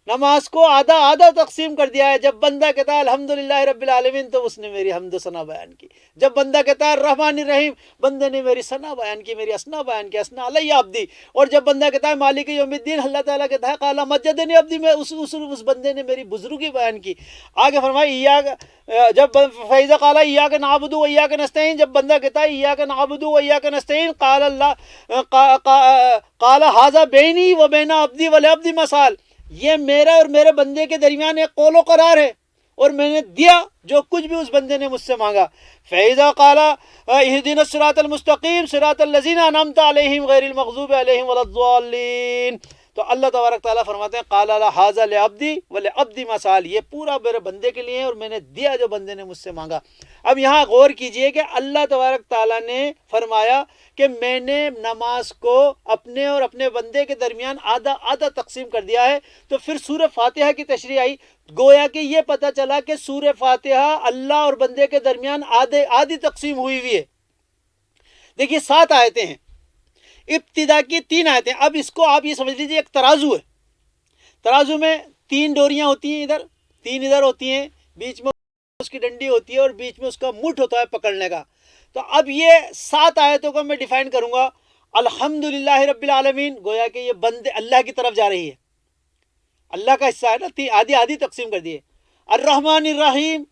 Speaker 3: نماز کو آدھا آدھا تقسیم کر دیا ہے. جب بندہ کہتا ہے الحمدللہ رب العالمین تو اس نے میری حمد و ثنا بیان کی. جب بندہ کہتا ہے الرحمن الرحیم، بندے نے میری ثنا بیان کی، میری اسنا بیان کی، اسنا علی عبدی. اور جب بندہ کہتا ہے مالک یوم الدین، اللہ تعالیٰ کہتا ہے قال مجدنی عبدی، میں اس بندے نے میری بزرگی بیان کی. آگے فرمایا جب فَإِذَا قَالَ إِيَّاكَ نَعْبُدُ وَإِيَّاكَ نَسْتَعِينُ، جب بندہ کہتا ہے إِيَّاكَ نَعْبُدُ وَإِيَّاكَ نَسْتَعِينُ، قال هَذَا بَيْنِي وَبَيْنَ عَبْدِي وَلِعَبْدِي مَثَالٌ، یہ میرا اور میرے بندے کے درمیان ایک قول و قرار ہے، اور میں نے دیا جو کچھ بھی اس بندے نے مجھ سے مانگا. فَإِذَا قَالَ اهْدِنَا الصِّرَاطَ الْمُسْتَقِيمَ صِرَاطَ الَّذِينَ أَنْعَمْتَ عَلَيْهِمْ غَيْرِ الْمَغْضُوبِ عَلَيْهِمْ وَلَا الضَّالِّينَ. تو اللہ تبارک تعالیٰ فرماتے ہیں قال هَذَا لِعَبْدِي وَلِعَبْدِي مَثَالٌ، یہ پورا میرے بندے کے لیے اور میں نے دیا جو بندے نے مجھ سے مانگا. اب یہاں غور کیجئے کہ اللہ تبارک تعالیٰ نے فرمایا کہ میں نے نماز کو اپنے اور اپنے بندے کے درمیان آدھا آدھا تقسیم کر دیا ہے. تو پھر سورہ فاتحہ کی تشریح آئی. گویا کہ یہ پتہ چلا کہ سورہ فاتحہ اللہ اور بندے کے درمیان آدھی تقسیم ہوئی ہے. دیکھیے 7 آیتیں ہیں، ابتدا کی 3 آیتیں. اب اس کو آپ یہ سمجھ لیجیے ایک ترازو ہے. ترازو میں 3 ڈوریاں ہوتی ہیں، ادھر 3 ادھر ہوتی ہیں، بیچ میں اس کی ڈنڈی ہوتی ہے اور بیچ میں اس کا مٹھ ہوتا ہے پکڑنے کا. تو اب یہ 7 آیتوں کو میں ڈیفائن کروں گا. الحمدللہ رب العالمین، گویا کہ یہ بندے اللہ کی طرف جا رہی ہے، اللہ کا حصہ ہے نا، آدھی آدھی تقسیم کر دیے. الرحمن الرحیم،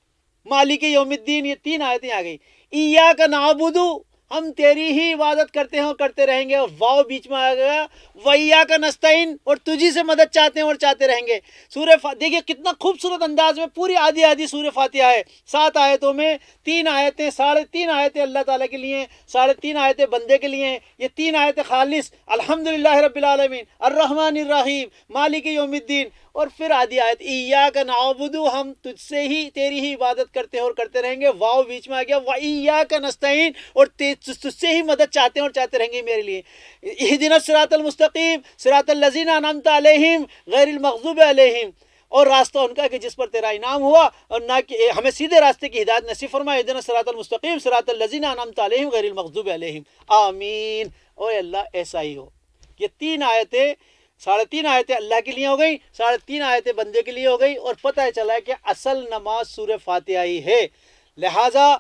Speaker 3: مالک یوم الدین، یہ 3 آیتیں آ گئی. ایاک نعبد، ہم تیری ہی عبادت کرتے ہیں اور کرتے رہیں گے، اور واو بیچ میں آ گیا. وَإِيَّاكَ نَسْتَعِينُ، اور تجھی سے مدد چاہتے ہیں اور چاہتے رہیں گے. دیکھیے کتنا خوبصورت انداز میں پوری آدھی آدھی سورہ فاتحہ ہے. 7 آیتوں میں 3 آیتیں، 3.5 آیتیں اللہ تعالیٰ کے لیے، 3.5 آیتیں بندے کے لیے. یہ 3 آیتیں خالص الحمدللہ رب العالمین، الرحمن الرحیم، مالک یوم الدین. اور پھر آدھی آیت ایاک نعبد، ہم تجھ سے ہی تیری ہی عبادت کرتے ہیں اور کرتے رہیں گے. واو بیچ میں آ گیا. وایاک نستعین، اور تجھ سے ہی مدد چاہتے ہیں اور چاہتے رہیں گے میرے لیے. اہدنا الصراط المستقیم صراط الذین انعمت علیہم غیر المغضوب علیہم. اور راستہ ان کا کہ جس پر تیرا انعام ہوا، اور نہ کہ ہمیں سیدھے راستے کی ہدایت نصیب فرما، اہدنا الصراط المستقیم صراط الذین انعمت علیہم غیر المغضوب علیہم آمین۔ اوے اللہ ایسا ہی ہو۔ یہ 3 آیتیں، 3.5 آیتیں اللہ کے لیے ہو گئی، 3.5 آیتیں بندے کے لیے ہو گئی، اور پتہ چلا کہ اصل نماز سورہ فاتحہ ہی ہے۔ لہٰذا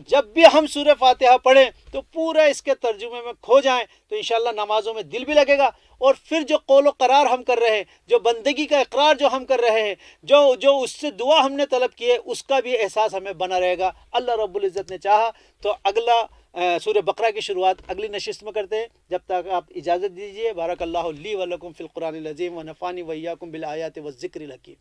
Speaker 3: جب بھی ہم سورہ فاتحہ پڑھیں تو پورا اس کے ترجمے میں کھو جائیں تو انشاءاللہ نمازوں میں دل بھی لگے گا، اور پھر جو قول و قرار ہم کر رہے ہیں، جو بندگی کا اقرار جو ہم کر رہے ہیں، جو اس سے دعا ہم نے طلب کی ہے، اس کا بھی احساس ہمیں بنا رہے گا۔ اللہ رب العزت نے چاہا تو اگلا سورہ بقرہ کی شروعات اگلی نشست میں کرتے ہیں۔ جب تک آپ اجازت دیجیے، بارک اللہ لی ولکم فی القرآن العظیم ونفعنی وایاکم بالآیات والذکر الحکیم۔